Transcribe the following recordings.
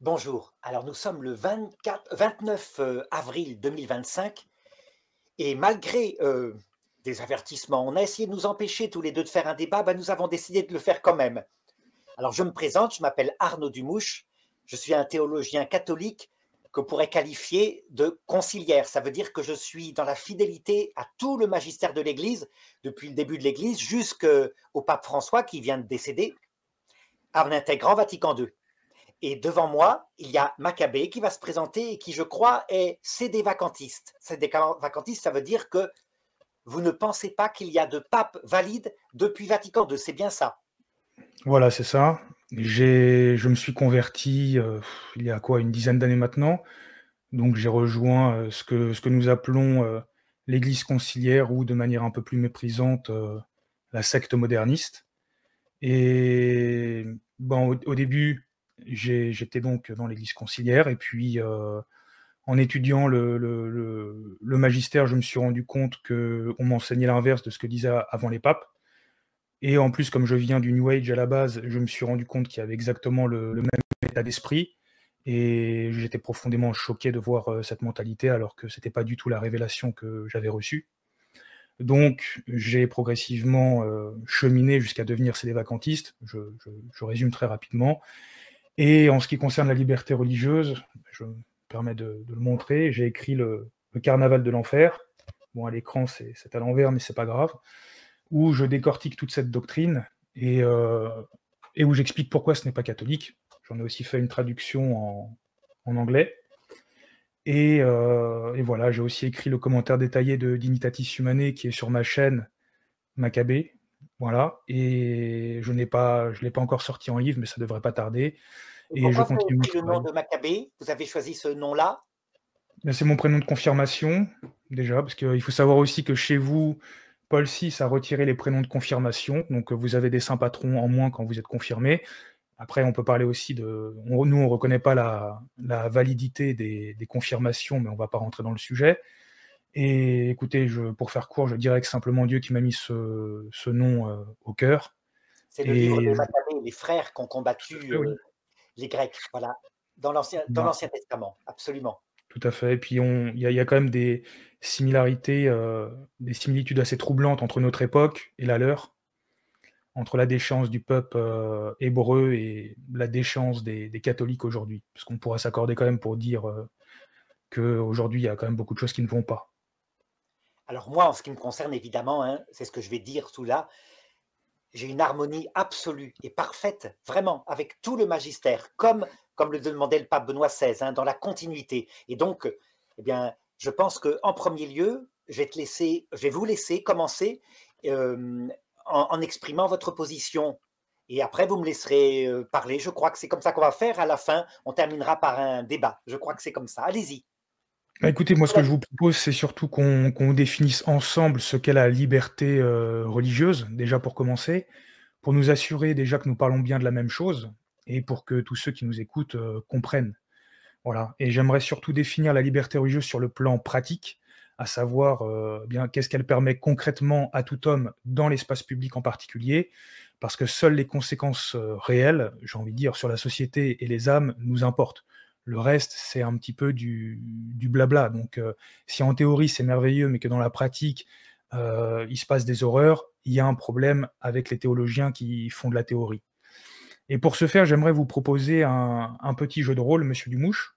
Bonjour. Alors nous sommes le 29 avril 2025 et malgré des avertissements, on a essayé de nous empêcher tous les deux de faire un débat, nous avons décidé de le faire quand même. Alors je me présente, je m'appelle Arnaud Dumouche, je suis un théologien catholique qu'on pourrait qualifier de conciliaire. Ça veut dire que je suis dans la fidélité à tout le magistère de l'Église, depuis le début de l'Église jusqu'au pape François qui vient de décéder, en intégrant Vatican II. Et devant moi, il y a Maccabée qui va se présenter et qui, je crois, est cédé-vacantiste. Cédé-vacantiste, ça veut dire que vous ne pensez pas qu'il y a de pape valide depuis Vatican II, c'est bien ça? Voilà, c'est ça. Je me suis converti, il y a quoi? Une dizaine d'années maintenant. Donc j'ai rejoint, ce que nous appelons, l'Église conciliaire ou de manière un peu plus méprisante, la secte moderniste. Et au début, j'étais donc dans l'Église conciliaire et puis, en étudiant le magistère, je me suis rendu compte qu'on m'enseignait l'inverse de ce que disaient avant les papes. Et en plus, comme je viens du New Age à la base, je me suis rendu compte qu'il y avait exactement le même état d'esprit. Et j'étais profondément choqué de voir cette mentalité, alors que c'était pas du tout la révélation que j'avais reçue. Donc, j'ai progressivement cheminé jusqu'à devenir sédévacantiste. Je résume très rapidement. Et en ce qui concerne la liberté religieuse, je me permets de le montrer. J'ai écrit le Carnaval de l'enfer. Bon, à l'écran, c'est à l'envers, mais c'est pas grave, où je décortique toute cette doctrine et où j'explique pourquoi ce n'est pas catholique. J'en ai aussi fait une traduction en anglais. Et voilà, j'ai aussi écrit le commentaire détaillé de Dignitatis Humanae qui est sur ma chaîne Maccabée. Voilà, et je l'ai pas encore sorti en livre, mais ça devrait pas tarder. Et Et je pourquoi vous avez continue mon pris le nom travail. de Maccabée? Vous avez choisi ce nom-là? Ben, c'est mon prénom de confirmation, déjà, parce qu'il faut savoir aussi que chez vous, Paul VI a retiré les prénoms de confirmation, donc vous avez des saints patrons en moins quand vous êtes confirmé. Après, on peut parler aussi nous, on ne reconnaît pas la validité des confirmations, mais on ne va pas rentrer dans le sujet. Et écoutez, pour faire court, je dirais que c'est simplement Dieu qui m'a mis ce nom au cœur. C'est le livre Et des Maccabées, les frères qui ont tout à combattu fait, oui. les Grecs, voilà, dans Ben, l'Ancien Testament, absolument. tout à fait. Et puis, il y a quand même similarités, des similitudes assez troublantes entre notre époque et la leur, entre la déchéance du peuple hébreu et la déchéance des catholiques aujourd'hui. Parce qu'on pourra s'accorder quand même pour dire qu'aujourd'hui, il y a quand même beaucoup de choses qui ne vont pas. Alors moi, en ce qui me concerne, évidemment, hein, c'est ce que je vais dire tout là, j'ai une harmonie absolue et parfaite, vraiment, avec tout le magistère, comme le demandait le pape Benoît XVI, hein, dans la continuité. Et donc, eh bien, je pense qu'en premier lieu, je vais vous laisser commencer euh, en exprimant votre position. Et après, vous me laisserez parler. Je crois que c'est comme ça qu'on va faire. À la fin, on terminera par un débat. Je crois que c'est comme ça. Allez-y. Bah, écoutez, moi, ce que je vous propose, c'est surtout qu'on définisse ensemble ce qu'est la liberté religieuse, déjà pour commencer, pour nous assurer déjà que nous parlons bien de la même chose et pour que tous ceux qui nous écoutent comprennent. Voilà. Et j'aimerais surtout définir la liberté religieuse sur le plan pratique, à savoir bien qu'est-ce qu'elle permet concrètement à tout homme dans l'espace public en particulier, parce que seules les conséquences réelles, j'ai envie de dire, sur la société et les âmes nous importent. Le reste, c'est un petit peu du blabla. Donc, si en théorie c'est merveilleux, mais que dans la pratique il se passe des horreurs, il y a un problème avec les théologiens qui font de la théorie. Et pour ce faire, j'aimerais vous proposer un petit jeu de rôle, Monsieur Dumouche.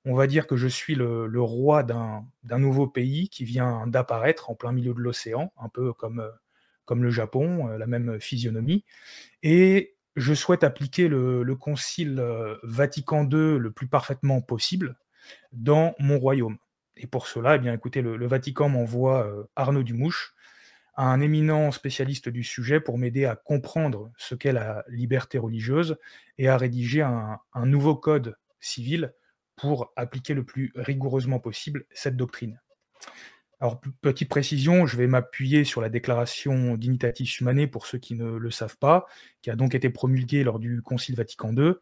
On va dire que je suis le roi d'un nouveau pays qui vient d'apparaître en plein milieu de l'océan, un peu comme le Japon, la même physionomie. Et je souhaite appliquer le concile Vatican II le plus parfaitement possible dans mon royaume. Et pour cela, eh bien, écoutez, le Vatican m'envoie Arnaud Dumouche, un éminent spécialiste du sujet, pour m'aider à comprendre ce qu'est la liberté religieuse et à rédiger un nouveau code civil pour appliquer le plus rigoureusement possible cette doctrine. Alors, petite précision, je vais m'appuyer sur la déclaration Dignitatis Humanae pour ceux qui ne le savent pas, qui a donc été promulguée lors du Concile Vatican II.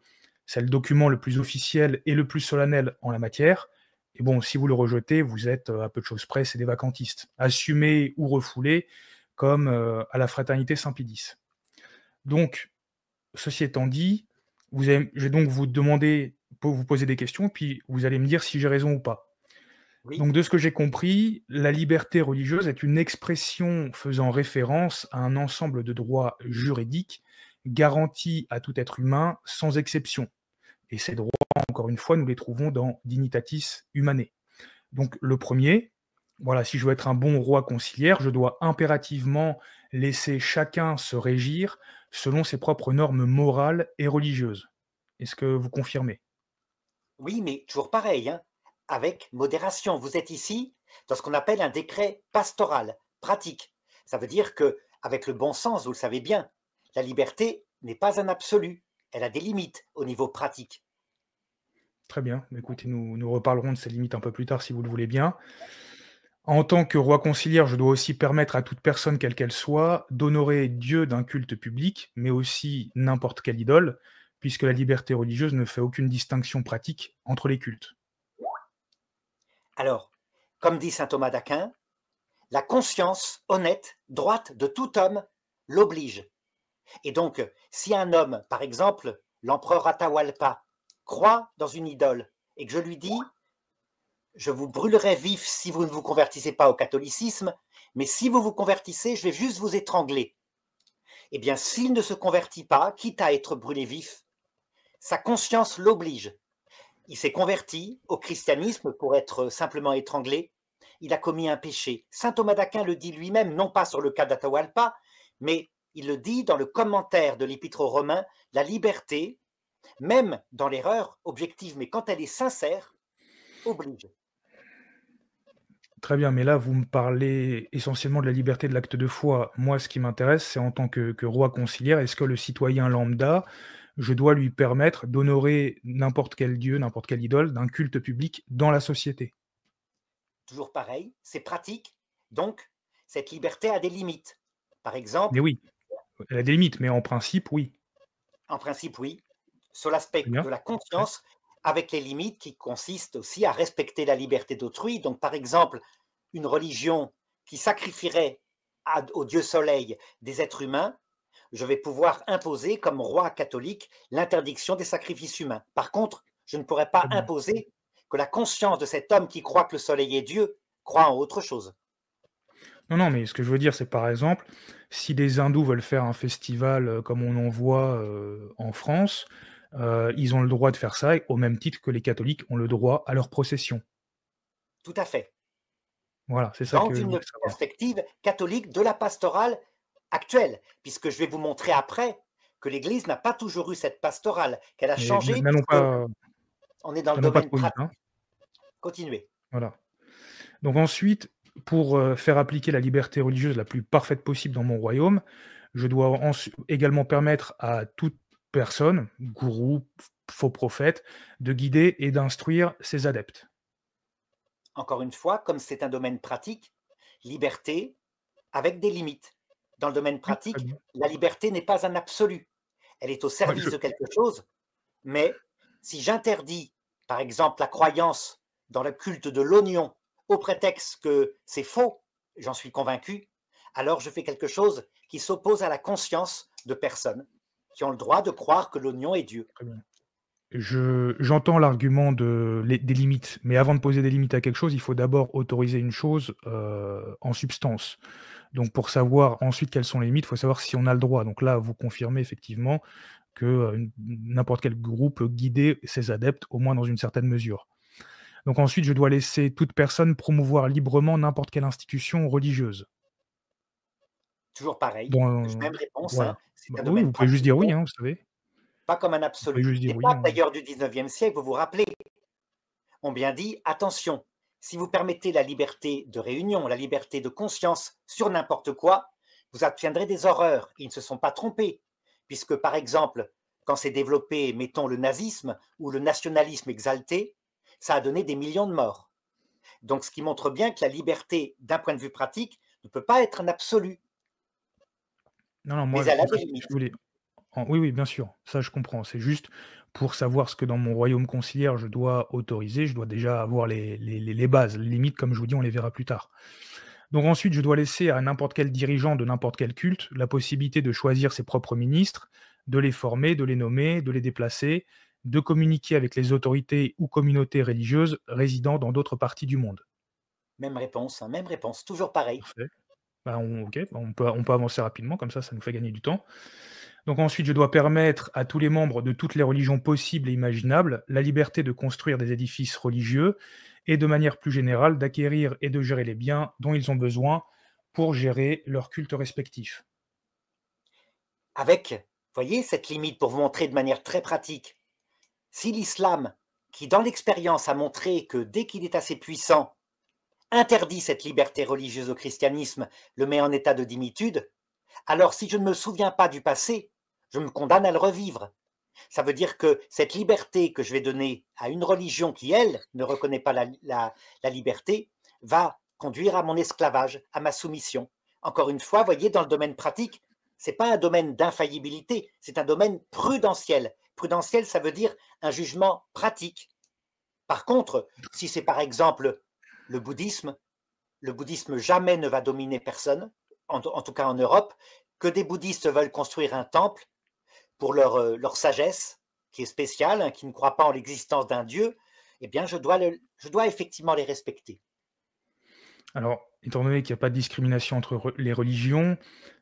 C'est le document le plus officiel et le plus solennel en la matière. Et bon, si vous le rejetez, vous êtes à peu de choses près, c'est des vacantistes, assumés ou refoulés, comme à la fraternité Saint-Pédis. Donc, ceci étant dit, je vais donc vous demander vous poser des questions, puis vous allez me dire si j'ai raison ou pas. Oui, Donc de ce que j'ai compris, la liberté religieuse est une expression faisant référence à un ensemble de droits juridiques garantis à tout être humain sans exception. Et ces droits, encore une fois, nous les trouvons dans Dignitatis Humanae. Donc le premier, voilà, si je veux être un bon roi conciliaire, je dois impérativement laisser chacun se régir selon ses propres normes morales et religieuses. Est-ce que vous confirmez? oui, mais toujours pareil, hein, avec modération. Vous êtes ici dans ce qu'on appelle un décret pastoral, pratique. Ça veut dire que, avec le bon sens, vous le savez bien, la liberté n'est pas un absolu. Elle a des limites au niveau pratique. Très bien. Écoutez, nous reparlerons de ces limites un peu plus tard si vous le voulez bien. En tant que roi conciliaire, je dois aussi permettre à toute personne, quelle qu'elle soit, d'honorer Dieu d'un culte public, mais aussi n'importe quelle idole, puisque la liberté religieuse ne fait aucune distinction pratique entre les cultes. Alors, comme dit saint Thomas d'Aquin, la conscience honnête, droite de tout homme l'oblige. Et donc, si un homme, par exemple, l'empereur Atahualpa, croit dans une idole et que je lui dis je vous brûlerai vif si vous ne vous convertissez pas au catholicisme, mais si vous vous convertissez, je vais juste vous étrangler. Eh bien, s'il ne se convertit pas, quitte à être brûlé vif, sa conscience l'oblige. Il s'est converti au christianisme pour être simplement étranglé. Il a commis un péché. Saint Thomas d'Aquin le dit lui-même, non pas sur le cas d'Atahualpa, mais il le dit dans le commentaire de l'Épître aux Romains, la liberté, même dans l'erreur objective, mais quand elle est sincère, oblige. Très bien, mais là, vous me parlez essentiellement de la liberté de l'acte de foi. Moi, ce qui m'intéresse, c'est en tant que roi conciliaire, est-ce que le citoyen lambda, je dois lui permettre d'honorer n'importe quel dieu, n'importe quelle idole, d'un culte public dans la société? Toujours pareil, c'est pratique, donc cette liberté a des limites. Par Mais exemple, oui, elle a des limites, mais en principe, oui. en principe, oui, sur Très l'aspect bien, de la parfait. conscience, avec les limites qui consistent aussi à respecter la liberté d'autrui. Donc, par exemple, une religion qui sacrifierait au dieu soleil des êtres humains, je vais pouvoir imposer, comme roi catholique, l'interdiction des sacrifices humains. Par contre, je ne pourrais pas Très bien. imposer que la conscience de cet homme qui croit que le soleil est Dieu croit en autre chose. Non, non, mais ce que je veux dire, c'est par exemple, si des hindous veulent faire un festival, comme on en voit, en France, ils ont le droit de faire ça au même titre que les catholiques ont le droit à leur procession. Tout à fait. Voilà, c'est ça Dans que je une voulais savoir. perspective catholique de la pastorale actuelle, puisque je vais vous montrer après que l'Église n'a pas toujours eu cette pastorale, qu'elle a Mais changé n'allons puisque pas on est dans le n'allons pas domaine trop vite, pratique. hein. Continuez. Voilà. Donc ensuite, pour, faire appliquer la liberté religieuse la plus parfaite possible dans mon royaume, je dois également permettre à toute personne, gourou, faux prophète, de guider et d'instruire ses adeptes. Encore une fois, comme c'est un domaine pratique, liberté avec des limites. Dans le domaine Oui, très pratique, bien. la liberté n'est pas un absolu. Elle est au Ouais, service de quelque chose, mais si j'interdis, par exemple, la croyance dans le culte de l'oignon au prétexte que c'est faux, j'en suis convaincu, alors je fais quelque chose qui s'oppose à la conscience de personnes qui ont le droit de croire que l'oignon est Dieu. très bien. J'entends l'argument des limites, mais avant de poser des limites à quelque chose, il faut d'abord autoriser une chose, en substance. Donc pour savoir ensuite quelles sont les limites, il faut savoir si on a le droit. Donc là, vous confirmez effectivement que, n'importe quel groupe peut guider ses adeptes, au moins dans une certaine mesure. Donc ensuite, je dois laisser toute personne promouvoir librement n'importe quelle institution religieuse. Toujours pareil, Dans même réponse, hein, voilà. c'est Bah un oui, domaine vous pouvez juste pratique, dire oui, donc hein, vous savez. pas comme un Vous pouvez absolu. juste dire Les oui, papes d'ailleurs du 19e siècle, vous vous rappelez, ont bien dit attention, si vous permettez la liberté de réunion, la liberté de conscience sur n'importe quoi, vous obtiendrez des horreurs. Ils ne se sont pas trompés, puisque par exemple, quand s'est développé, mettons, le nazisme ou le nationalisme exalté, ça a donné des millions de morts. Donc, ce qui montre bien que la liberté, d'un point de vue pratique, ne peut pas être un absolu, Non, non, mais moi, elle en a fait, des si vous limites. voulez oui, oui, bien sûr, ça je comprends. C'est juste pour savoir ce que dans mon royaume conciliaire je dois autoriser, je dois déjà avoir les bases. Les limites, comme je vous dis, on les verra plus tard. Donc ensuite, je dois laisser à n'importe quel dirigeant de n'importe quel culte la possibilité de choisir ses propres ministres, de les former, de les nommer, de les déplacer, de communiquer avec les autorités ou communautés religieuses résidant dans d'autres parties du monde. Même réponse, hein, même réponse, toujours pareil. Parfait. Bah, OK, bah, on peut avancer rapidement comme ça nous fait gagner du temps. Donc ensuite, je dois permettre à tous les membres de toutes les religions possibles et imaginables la liberté de construire des édifices religieux et de manière plus générale d'acquérir et de gérer les biens dont ils ont besoin pour gérer leur culte respectif. Avec, voyez, cette limite pour vous montrer de manière très pratique. Si l'islam, qui dans l'expérience a montré que dès qu'il est assez puissant, interdit cette liberté religieuse au christianisme, le met en état de dimitude, alors si je ne me souviens pas du passé, je me condamne à le revivre. Ça veut dire que cette liberté que je vais donner à une religion qui, elle, ne reconnaît pas la liberté, va conduire à mon esclavage, à ma soumission. Encore une fois, voyez, dans le domaine pratique, ce n'est pas un domaine d'infaillibilité, c'est un domaine prudentiel. Prudentiel, ça veut dire un jugement pratique. Par contre, si c'est par exemple le bouddhisme jamais ne va dominer personne, en tout cas en Europe, que des bouddhistes veulent construire un temple pour leur sagesse, qui est spéciale, hein, qui ne croit pas en l'existence d'un Dieu, eh bien, je dois effectivement les respecter. Alors, étant donné qu'il n'y a pas de discrimination entre les religions,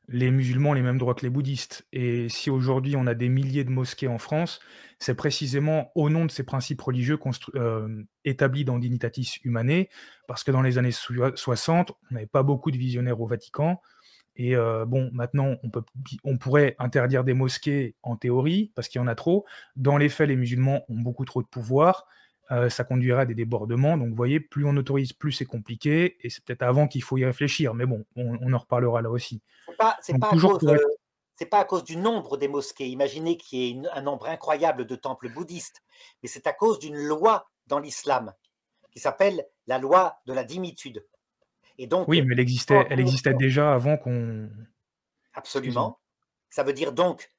les musulmans ont les mêmes droits que les bouddhistes. Et si aujourd'hui on a des milliers de mosquées en France, c'est précisément au nom de ces principes religieux établis dans Dignitatis Humanae, parce que dans les années 60, on n'avait pas beaucoup de visionnaires au Vatican. Et bon, maintenant, on pourrait interdire des mosquées en théorie, parce qu'il y en a trop. Dans les faits, les musulmans ont beaucoup trop de pouvoir. Ça conduirait à des débordements. Donc, vous voyez, plus on autorise, plus c'est compliqué. Et c'est peut-être avant qu'il faut y réfléchir. Mais bon, on en reparlera là aussi. C'est Donc, pas à toujours cause, pour être. c'est pas à cause du nombre des mosquées. Imaginez qu'il y ait un nombre incroyable de temples bouddhistes, mais c'est à cause d'une loi dans l'islam qui s'appelle la loi de la dimitude. Et donc, Oui, mais elle existait déjà avant qu'on. Excuse-moi. absolument, ça veut dire donc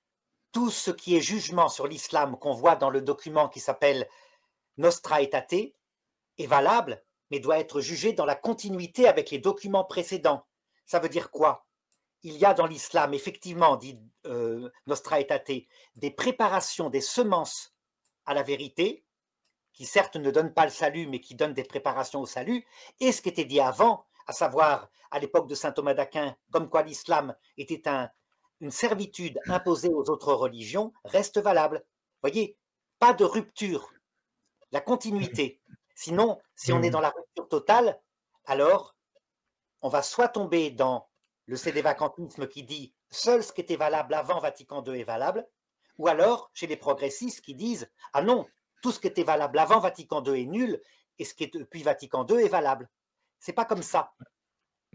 tout ce qui est jugement sur l'islam qu'on voit dans le document qui s'appelle Nostra Aetate est valable, mais doit être jugé dans la continuité avec les documents précédents. Ça veut dire quoi? Il y a dans l'islam, effectivement, dit Nostra Aetate, des préparations, des semences à la vérité, qui certes ne donnent pas le salut, mais qui donnent des préparations au salut, et ce qui était dit avant, à savoir à l'époque de saint Thomas d'Aquin, comme quoi l'islam était une servitude imposée aux autres religions, reste valable. Voyez, pas de rupture, la continuité. Sinon, si on est Mmh. dans la rupture totale, alors on va soit tomber dans le sédévacantisme qui dit seul ce qui était valable avant Vatican II est valable, ou alors chez les progressistes qui disent ah non, tout ce qui était valable avant Vatican II est nul et ce qui est depuis Vatican II est valable. C'est pas comme ça.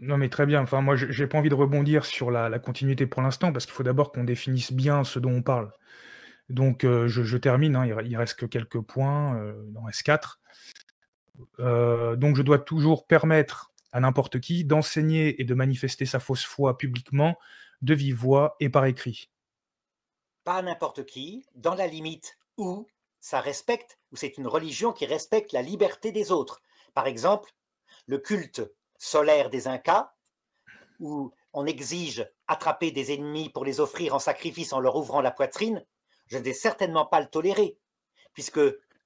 Non, mais très bien. Enfin, moi, j'ai pas envie de rebondir sur la continuité pour l'instant, parce qu'il faut d'abord qu'on définisse bien ce dont on parle. Donc, je termine, hein, il reste que quelques points, il en reste 4. Donc je dois toujours permettre à n'importe qui d'enseigner et de manifester sa fausse foi publiquement, de vive voix et par écrit. Pas n'importe qui, dans la limite où ça respecte, où c'est une religion qui respecte la liberté des autres. Par exemple, le culte solaire des Incas, où on exige attraper des ennemis pour les offrir en sacrifice en leur ouvrant la poitrine, je ne vais certainement pas le tolérer, puisque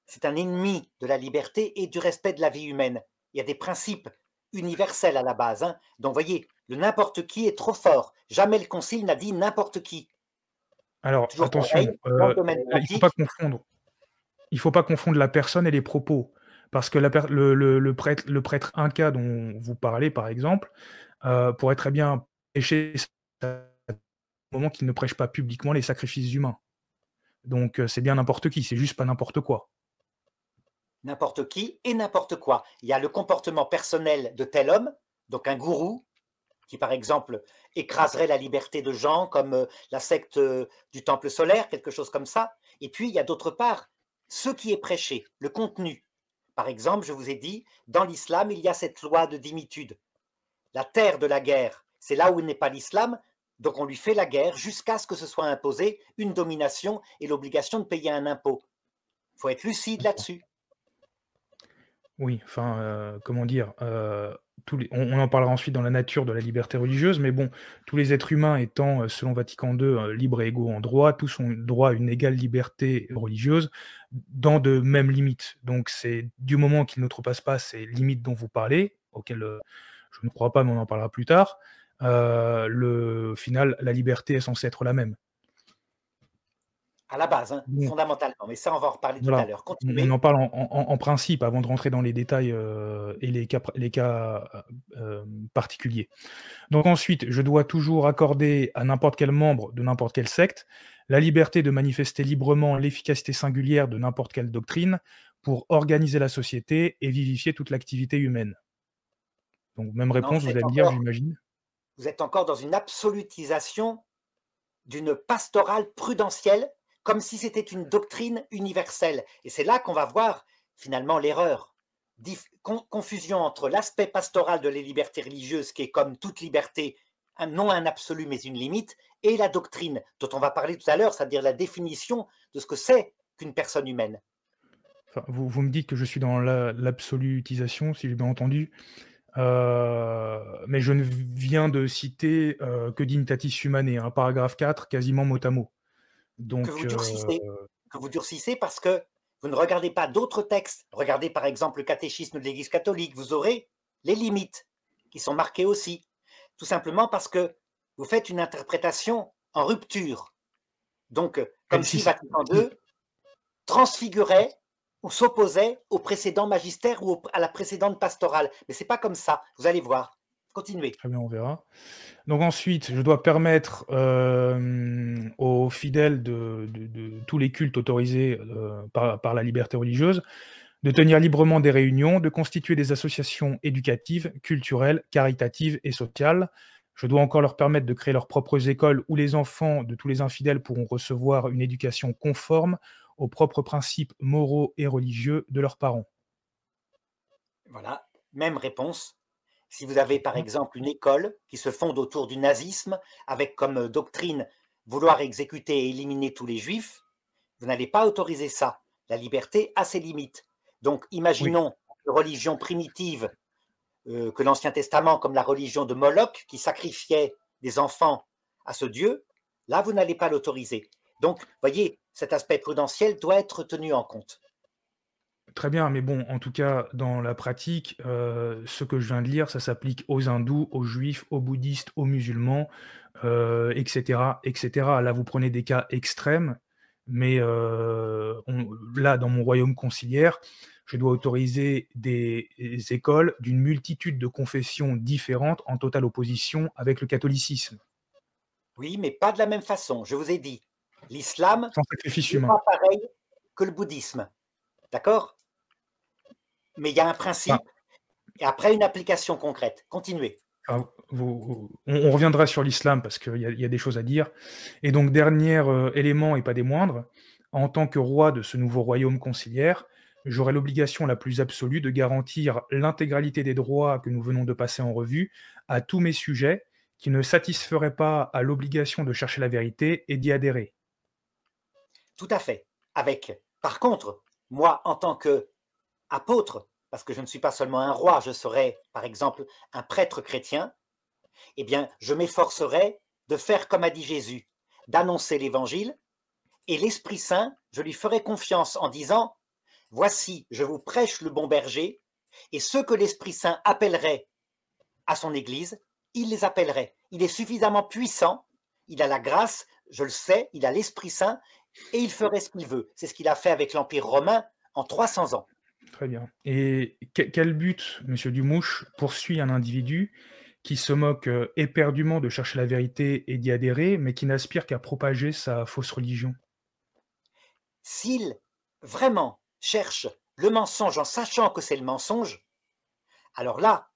c'est un ennemi de la liberté et du respect de la vie humaine. Il y a des principes universels à la base. Hein. Donc, voyez, le n'importe qui est trop fort. Jamais le Concile n'a dit n'importe qui. Alors Toujours pareil, attention, dans le domaine pratique, il faut pas confondre la personne et les propos. Parce que le prêtre inca dont vous parlez, par exemple, pourrait très bien prêcher au moment qu'il ne prêche pas publiquement les sacrifices humains. Donc c'est bien n'importe qui, c'est juste pas n'importe quoi. n'importe qui et n'importe quoi. Il y a le comportement personnel de tel homme, donc un gourou, qui par exemple écraserait la liberté de gens comme la secte du temple solaire, quelque chose comme ça. Et puis il y a d'autre part ce qui est prêché, le contenu. Par exemple, je vous ai dit, dans l'islam, il y a cette loi de dimitude. La terre de la guerre, c'est là où n'est pas l'islam, donc on lui fait la guerre jusqu'à ce que ce soit imposé une domination et l'obligation de payer un impôt. Il faut être lucide là-dessus. Oui, enfin, comment dire? on en parlera ensuite dans la nature de la liberté religieuse, mais bon, tous les êtres humains étant, selon Vatican II, libres et égaux en droit, tous ont droit à une égale liberté religieuse dans de mêmes limites. Donc c'est du moment qu'ils n'outrepassent pas ces limites dont vous parlez, auxquelles, je ne crois pas, mais on en parlera plus tard, au final, la liberté est censée être la même. À la base, hein, Bon, fondamentalement. Mais ça, on va en reparler tout à voilà, l'heure. on Continuez. en parle en principe avant de rentrer dans les détails, et les cas, particuliers. Donc ensuite, je dois toujours accorder à n'importe quel membre de n'importe quelle secte la liberté de manifester librement l'efficacité singulière de n'importe quelle doctrine pour organiser la société et vivifier toute l'activité humaine. Donc même Non, réponse, vous allez me dire, j'imagine? vous êtes encore dans une absolutisation d'une pastorale prudentielle, comme si c'était une doctrine universelle. Et c'est là qu'on va voir finalement l'erreur. Confusion entre l'aspect pastoral de la liberté religieuse, qui est comme toute liberté, non un absolu mais une limite, et la doctrine, dont on va parler tout à l'heure, c'est-à-dire la définition de ce que c'est qu'une personne humaine. Enfin, vous me dites que je suis dans l'absolutisation, si j'ai bien entendu, mais je ne viens de citer, que Dignitatis Humanae, hein, paragraphe 4, quasiment mot à mot. que Donc vous durcissez, que vous durcissez parce que vous ne regardez pas d'autres textes. Regardez par exemple le catéchisme de l'Église catholique, vous aurez les limites qui sont marquées aussi. Tout simplement parce que vous faites une interprétation en rupture. Donc, mais comme si Vatican II transfigurait ou s'opposait au précédent magistère ou à la précédente pastorale. Mais c'est pas comme ça, vous allez voir. Continuez. très bien, on verra. Donc ensuite, je dois permettre, aux fidèles de tous les cultes autorisés, par la liberté religieuse, de tenir librement des réunions, de constituer des associations éducatives, culturelles, caritatives et sociales. Je dois encore leur permettre de créer leurs propres écoles où les enfants de tous les infidèles pourront recevoir une éducation conforme aux propres principes moraux et religieux de leurs parents. Voilà, même réponse. Si vous avez par exemple une école qui se fonde autour du nazisme, avec comme doctrine vouloir exécuter et éliminer tous les juifs, vous n'allez pas autoriser ça. La liberté a ses limites. Donc Oui. imaginons une religion primitive que l'Ancien Testament, comme la religion de Moloch, qui sacrifiait des enfants à ce Dieu, là, vous n'allez pas l'autoriser. Donc, voyez, cet aspect prudentiel doit être tenu en compte. Très bien, mais bon, en tout cas, dans la pratique, ce que je viens de lire, ça s'applique aux hindous, aux juifs, aux bouddhistes, aux musulmans, et cetera, et cetera. Là, vous prenez des cas extrêmes, mais là, dans mon royaume conciliaire, je dois autoriser des écoles d'une multitude de confessions différentes en totale opposition avec le catholicisme, Oui, mais pas de la même façon. Je vous ai dit, l'islam sans sacrifice n'est humain. pas pareil que le bouddhisme. D'accord? Mais il y a un Enfin, principe et après une application concrète. Continuez. on reviendra sur l'islam parce qu'il y a des choses à dire. Et donc, dernier élément et pas des moindres, en tant que roi de ce nouveau royaume conciliaire, j'aurai l'obligation la plus absolue de garantir l'intégralité des droits que nous venons de passer en revue à tous mes sujets qui ne satisferaient pas à l'obligation de chercher la vérité et d'y adhérer. Tout à fait. Avec, par contre, moi, en tant qu'apôtre, parce que je ne suis pas seulement un roi, je serai, par exemple, un prêtre chrétien, eh bien, je m'efforcerai de faire comme a dit Jésus, d'annoncer l'évangile, et l'Esprit Saint, je lui ferai confiance en disant, voici, je vous prêche le bon berger, et ceux que l'Esprit Saint appellerait à son Église, il les appellerait. Il est suffisamment puissant, il a la grâce, je le sais, il a l'Esprit Saint, et il ferait ce qu'il veut. C'est ce qu'il a fait avec l'Empire romain en 300 ans. Très bien. Et quel but, monsieur Dumouche, poursuit un individu qui se moque éperdument de chercher la vérité et d'y adhérer, mais qui n'aspire qu'à propager sa fausse religion? S'il vraiment cherche le mensonge en sachant que c'est le mensonge, alors là,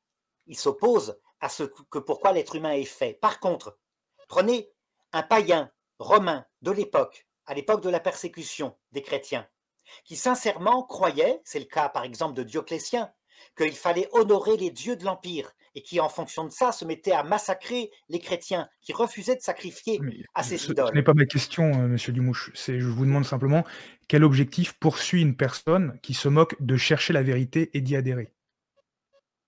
il s'oppose à ce que pourquoi l'être humain est fait. Par contre, prenez un païen romain de l'époque, à l'époque de la persécution des chrétiens, qui sincèrement croyait, c'est le cas par exemple de Dioclétien, qu'il fallait honorer les dieux de l'Empire et qui, en fonction de ça, se mettait à massacrer les chrétiens qui refusaient de sacrifier Mais à ce ces n'est idoles. pas ma question, monsieur Dumouche. Je vous demande simplement quel objectif poursuit une personne qui se moque de chercher la vérité et d'y adhérer?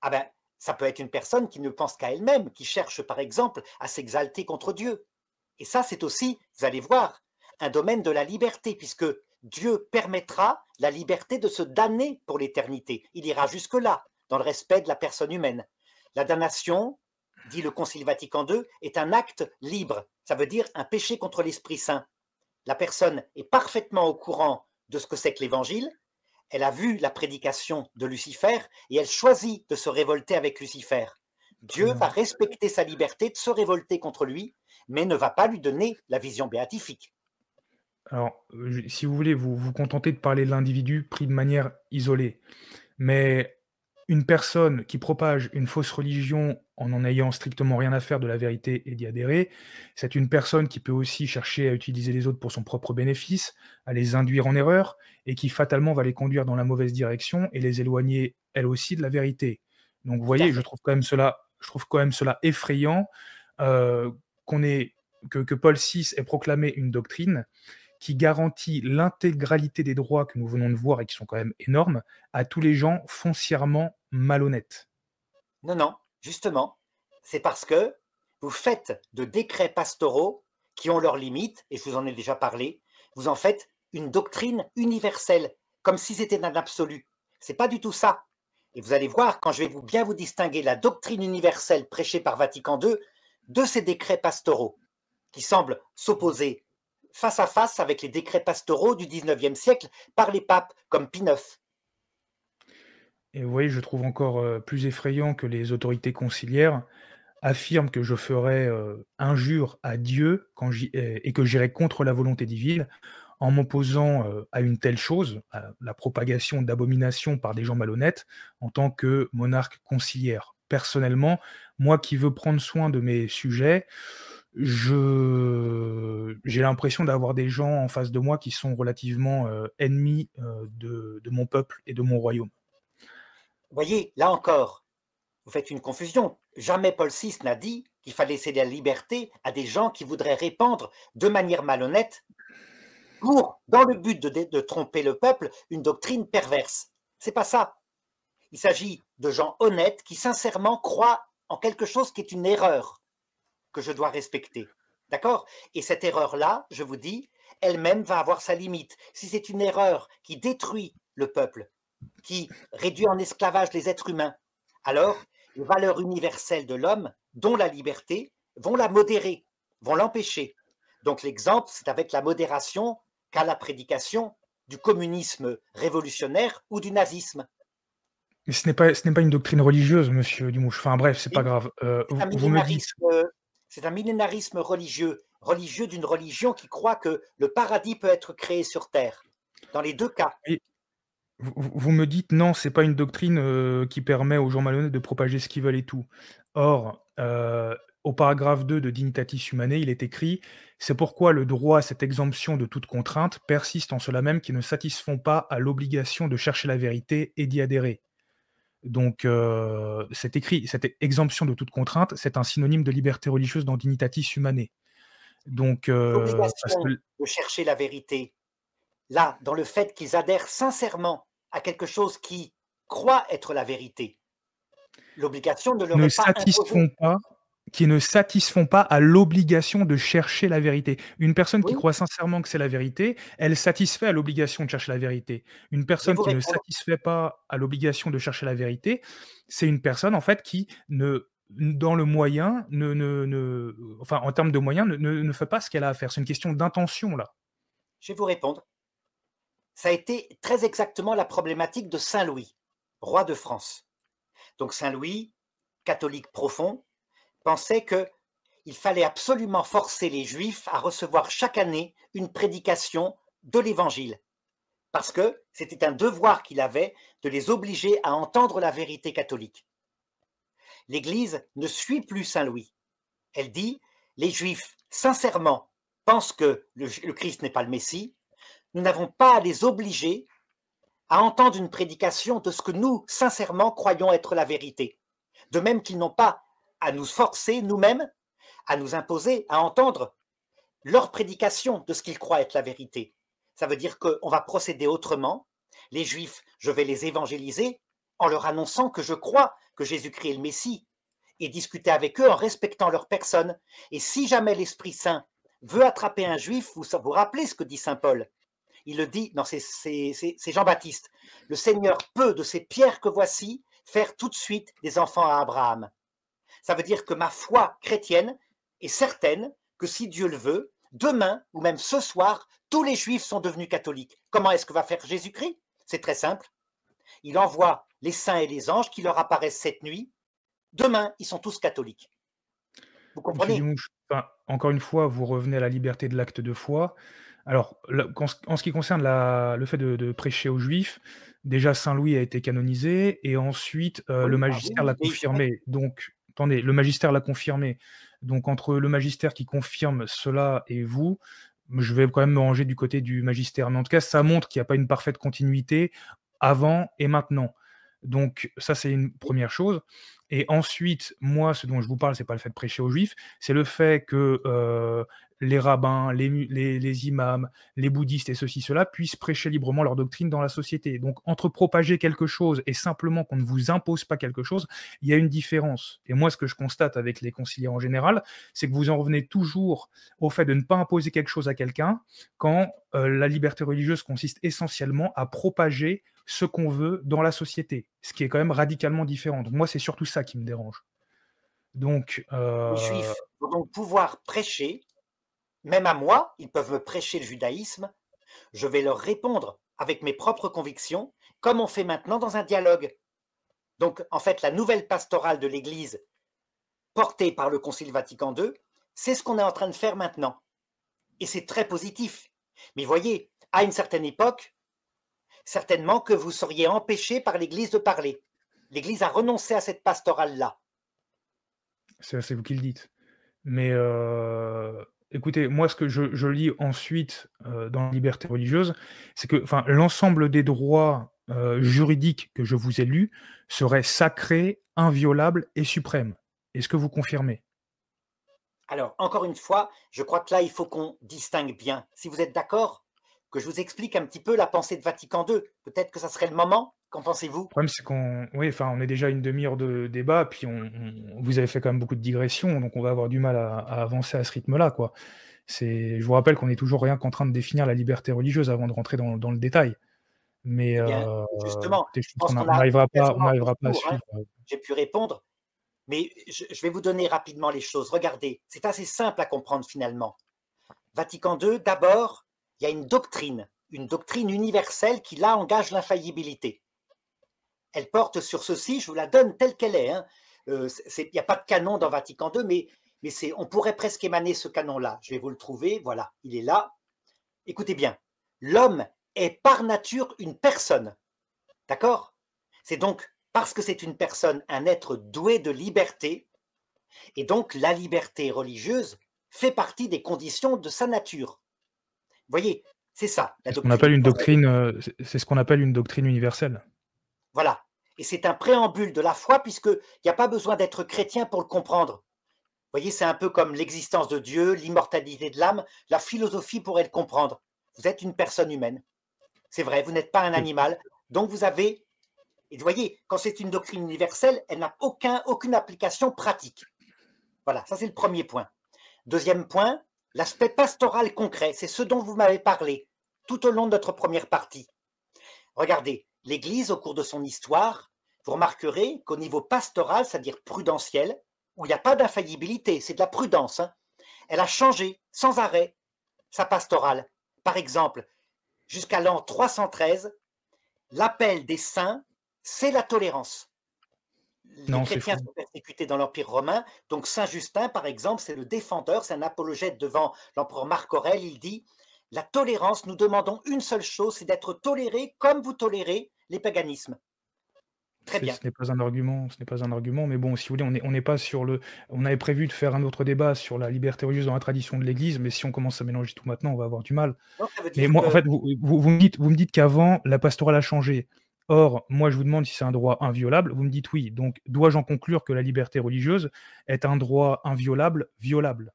Ah ben, Ça peut être une personne qui ne pense qu'à elle-même, qui cherche par exemple à s'exalter contre Dieu. Et ça, c'est aussi, vous allez voir, un domaine de la liberté, puisque Dieu permettra la liberté de se damner pour l'éternité. Il ira jusque-là, dans le respect de la personne humaine. La damnation, dit le Concile Vatican II, est un acte libre. Ça veut dire un péché contre l'Esprit Saint. La personne est parfaitement au courant de ce que c'est que l'Évangile. Elle a vu la prédication de Lucifer et elle choisit de se révolter avec Lucifer. Dieu va respecter sa liberté de se révolter contre lui, mais ne va pas lui donner la vision béatifique. Alors, si vous voulez, vous vous contentez de parler de l'individu pris de manière isolée. Mais une personne qui propage une fausse religion en ayant strictement rien à faire de la vérité et d'y adhérer, c'est une personne qui peut aussi chercher à utiliser les autres pour son propre bénéfice, à les induire en erreur, et qui fatalement va les conduire dans la mauvaise direction et les éloigner, elle aussi, de la vérité. Donc vous Tout à voyez, fait. je trouve quand même cela effrayant, qu'on ait que Paul VI ait proclamé une doctrine qui garantit l'intégralité des droits que nous venons de voir et qui sont quand même énormes, à tous les gens foncièrement malhonnêtes. Non, non, justement, c'est parce que vous faites de décrets pastoraux qui ont leurs limites, et je vous en ai déjà parlé, vous en faites une doctrine universelle, comme si c'était un absolu. C'est pas du tout ça. Et vous allez voir, quand je vais bien vous distinguer la doctrine universelle prêchée par Vatican II de ces décrets pastoraux, qui semblent s'opposer face à face avec les décrets pastoraux du XIXe siècle par les papes, comme Pie IX. Et vous voyez, je trouve encore plus effrayant que les autorités conciliaires affirment que je ferai injure à Dieu et que j'irai contre la volonté divine en m'opposant à une telle chose, à la propagation d'abominations par des gens malhonnêtes, en tant que monarque conciliaire. Personnellement, moi qui veux prendre soin de mes sujets, j'ai l'impression d'avoir des gens en face de moi qui sont relativement ennemis de mon peuple et de mon royaume. Vous voyez, là encore, vous faites une confusion. Jamais Paul VI n'a dit qu'il fallait laisser la liberté à des gens qui voudraient répandre de manière malhonnête, dans le but de tromper le peuple, une doctrine perverse. C'est pas ça. Il s'agit de gens honnêtes qui sincèrement croient en quelque chose qui est une erreur que je dois respecter. D'accord? Et cette erreur-là, je vous dis, elle-même va avoir sa limite. Si c'est une erreur qui détruit le peuple, qui réduit en esclavage les êtres humains, alors les valeurs universelles de l'homme, dont la liberté, vont la modérer, vont l'empêcher. Donc l'exemple, c'est avec la modération qu'a la prédication du communisme révolutionnaire ou du nazisme. Mais ce n'est pas une doctrine religieuse, monsieur Dumouche. Enfin bref, c'est pas Oui, grave. c'est un Vous me dites, millénarisme, c'est un millénarisme religieux, religieux d'une religion qui croit que le paradis peut être créé sur terre. Dans les deux cas, et vous me dites: «Non, c'est pas une doctrine, qui permet aux gens malhonnêtes de propager ce qu'ils veulent et tout». Or, au paragraphe 2 de Dignitatis Humanae, il est écrit: «C'est pourquoi le droit à cette exemption de toute contrainte persiste en ceux-là même qui ne satisfont pas à l'obligation de chercher la vérité et d'y adhérer». Donc, c'est écrit, cette exemption de toute contrainte, c'est un synonyme de liberté religieuse dans Dignitatis Humanae. Donc, parce que l'obligation de chercher la vérité, là, dans le fait qu'ils adhèrent sincèrement à quelque chose qui croit être la vérité, l'obligation ne leur ne est pas imposée. satisfont pas qui ne satisfont pas à l'obligation de chercher la vérité. Une personne qui Oui, croit sincèrement que c'est la vérité, elle satisfait à l'obligation de chercher la vérité. Une je vais personne vous qui ne répondre. satisfait pas à l'obligation de chercher la vérité, c'est une personne, en fait, qui dans le moyen, enfin, en termes de moyens, ne fait pas ce qu'elle a à faire. C'est une question d'intention, là. Je vais vous répondre. Ça a été très exactement la problématique de Saint Louis, roi de France. Donc Saint Louis, catholique profond, pensait qu'il fallait absolument forcer les Juifs à recevoir chaque année une prédication de l'Évangile, parce que c'était un devoir qu'il avait de les obliger à entendre la vérité catholique. L'Église ne suit plus Saint Louis. Elle dit, les Juifs, sincèrement, pensent que le Christ n'est pas le Messie, nous n'avons pas à les obliger à entendre une prédication de ce que nous, sincèrement, croyons être la vérité. De même qu'ils n'ont pas à nous forcer nous-mêmes, à nous imposer, à entendre leur prédication de ce qu'ils croient être la vérité. Ça veut dire qu'on va procéder autrement. Les Juifs, je vais les évangéliser en leur annonçant que je crois que Jésus-Christ est le Messie et discuter avec eux en respectant leur personne. Et si jamais l'Esprit Saint veut attraper un juif, vous vous rappelez ce que dit saint Paul? Il le dit, non, c'est Jean-Baptiste. Le Seigneur peut, de ces pierres que voici, faire tout de suite des enfants à Abraham. Ça veut dire que ma foi chrétienne est certaine que si Dieu le veut, demain ou même ce soir, tous les juifs sont devenus catholiques. Comment est-ce que va faire Jésus-Christ? C'est très simple. Il envoie les saints et les anges qui leur apparaissent cette nuit. Demain, ils sont tous catholiques. Vous Monsieur comprenez? Dumouche, enfin, encore une fois, vous revenez à la liberté de l'acte de foi. Alors, en ce qui concerne le fait de prêcher aux Juifs, déjà Saint Louis a été canonisé et ensuite le Oui, magistère l'a oui, mais confirmé. Donc, attendez, le magistère l'a confirmé. Donc, entre le magistère qui confirme cela et vous, je vais quand même me ranger du côté du magistère. Mais en tout cas, ça montre qu'il n'y a pas une parfaite continuité avant et maintenant. Donc, ça, c'est une première chose. Et ensuite, moi, ce dont je vous parle, c'est pas le fait de prêcher aux Juifs, c'est le fait que les rabbins, les imams, les bouddhistes et ceci, cela puissent prêcher librement leur doctrine dans la société. Donc, entre propager quelque chose et simplement qu'on ne vous impose pas quelque chose, il y a une différence. Et moi, ce que je constate avec les conciliers en général, c'est que vous en revenez toujours au fait de ne pas imposer quelque chose à quelqu'un quand la liberté religieuse consiste essentiellement à propager ce qu'on veut dans la société, ce qui est quand même radicalement différent. Donc moi, c'est surtout ça qui me dérange. Donc, les juifs vont donc pouvoir prêcher, même à moi, ils peuvent me prêcher le judaïsme, je vais leur répondre avec mes propres convictions, comme on fait maintenant dans un dialogue. Donc, en fait, la nouvelle pastorale de l'Église, portée par le Concile Vatican II, c'est ce qu'on est en train de faire maintenant. Et c'est très positif. Mais voyez, à une certaine époque, certainement que vous seriez empêché par l'Église de parler. L'Église a renoncé à cette pastorale-là. c'est vous qui le dites. Mais écoutez, moi, ce que je lis ensuite dans la liberté religieuse, c'est que l'ensemble des droits juridiques que je vous ai lus seraient sacrés, inviolables et suprêmes. Est-ce que vous confirmez? Alors, encore une fois, je crois que là, il faut qu'on distingue bien. Si vous êtes d'accord, que je vous explique un petit peu la pensée de Vatican II. Peut-être que ça serait le moment. Qu'en pensez-vous? Le problème, c'est on est déjà à une demi-heure de débat, puis vous avez fait quand même beaucoup de digressions, donc on va avoir du mal à avancer à ce rythme-là, quoi. Je vous rappelle qu'on est toujours rien qu'en train de définir la liberté religieuse avant de rentrer dans le détail. Mais Eh bien, justement, écoutez, je je pense pense qu'on qu'on a n'arrivera pas, quasiment fait le à tour, hein. suivre. J'ai pu répondre, mais je vais vous donner rapidement les choses. Regardez, c'est assez simple à comprendre finalement. Vatican II, d'abord, il y a une doctrine universelle qui là engage l'infaillibilité. Elle porte sur ceci, je vous la donne telle qu'elle est, hein. Il n'y a pas de canon dans Vatican II, mais on pourrait presque émaner ce canon-là. Je vais vous le trouver, voilà, il est là. Écoutez bien, l'homme est par nature une personne, d'accord? C'est donc parce que c'est une personne, un être doué de liberté, et donc la liberté religieuse fait partie des conditions de sa nature. Vous voyez, c'est ça, la C'est ce qu'on appelle doctrine. une doctrine, c'est ce qu'on appelle une doctrine universelle. Voilà. Et c'est un préambule de la foi, puisqu'il n'y a pas besoin d'être chrétien pour le comprendre. Vous voyez, c'est un peu comme l'existence de Dieu, l'immortalité de l'âme. La philosophie pourrait le comprendre. Vous êtes une personne humaine. C'est vrai, vous n'êtes pas un animal. Donc vous avez... Et vous voyez, quand c'est une doctrine universelle, elle n'a aucune application pratique. Voilà, ça c'est le premier point. Deuxième point, l'aspect pastoral concret. C'est ce dont vous m'avez parlé tout au long de notre première partie. Regardez, l'Église, au cours de son histoire, vous remarquerez qu'au niveau pastoral, c'est-à-dire prudentiel, où il n'y a pas d'infaillibilité, c'est de la prudence, hein, elle a changé sans arrêt sa pastorale. Par exemple, jusqu'à l'an 313, l'appel des saints, c'est la tolérance. Les Non, c'est chrétiens faux. sont persécutés dans l'Empire romain, donc Saint Justin, par exemple, c'est le défendeur, c'est un apologète devant l'empereur Marc Aurèle, il dit « La tolérance, nous demandons une seule chose, c'est d'être tolérés comme vous tolérez les paganismes. » Très bien. Ce n'est pas un argument, mais bon, si vous voulez, on n'est pas sur on avait prévu de faire un autre débat sur la liberté religieuse dans la tradition de l'Église, mais si on commence à mélanger tout maintenant, on va avoir du mal. Donc, ça veut Mais dire moi, en que, fait, vous me dites qu'avant, la pastorale a changé. Or, moi, je vous demande si c'est un droit inviolable. Vous me dites oui. Donc, dois-je en conclure que la liberté religieuse est un droit inviolable, violable?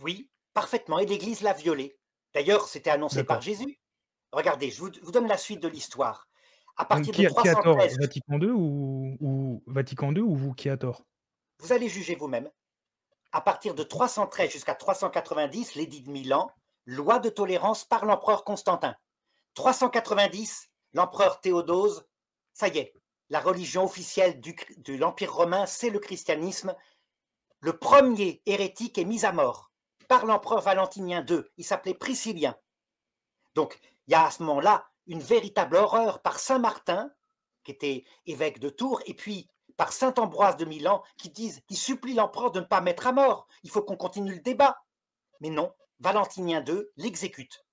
oui, parfaitement, et l'Église l'a violé. D'ailleurs, c'était annoncé par D'accord. Jésus. Regardez, je vous donne la suite de l'histoire. À Donc partir de qui a tort? 313, Vatican II ou Vatican II ou vous qui a tort? vous allez juger vous-même. À partir de 313 jusqu'à 390, l'édit de Milan, loi de tolérance par l'empereur Constantin. 390, l'empereur Théodose, ça y est, la religion officielle de l'Empire romain, c'est le christianisme. Le premier hérétique est mis à mort par l'empereur Valentinien II. Il s'appelait Priscillien. Donc, il y a à ce moment-là une véritable horreur par Saint Martin, qui était évêque de Tours, et puis par Saint Ambroise de Milan, qui supplie l'empereur de ne pas mettre à mort. Il faut qu'on continue le débat. Mais non, Valentinien II l'exécute.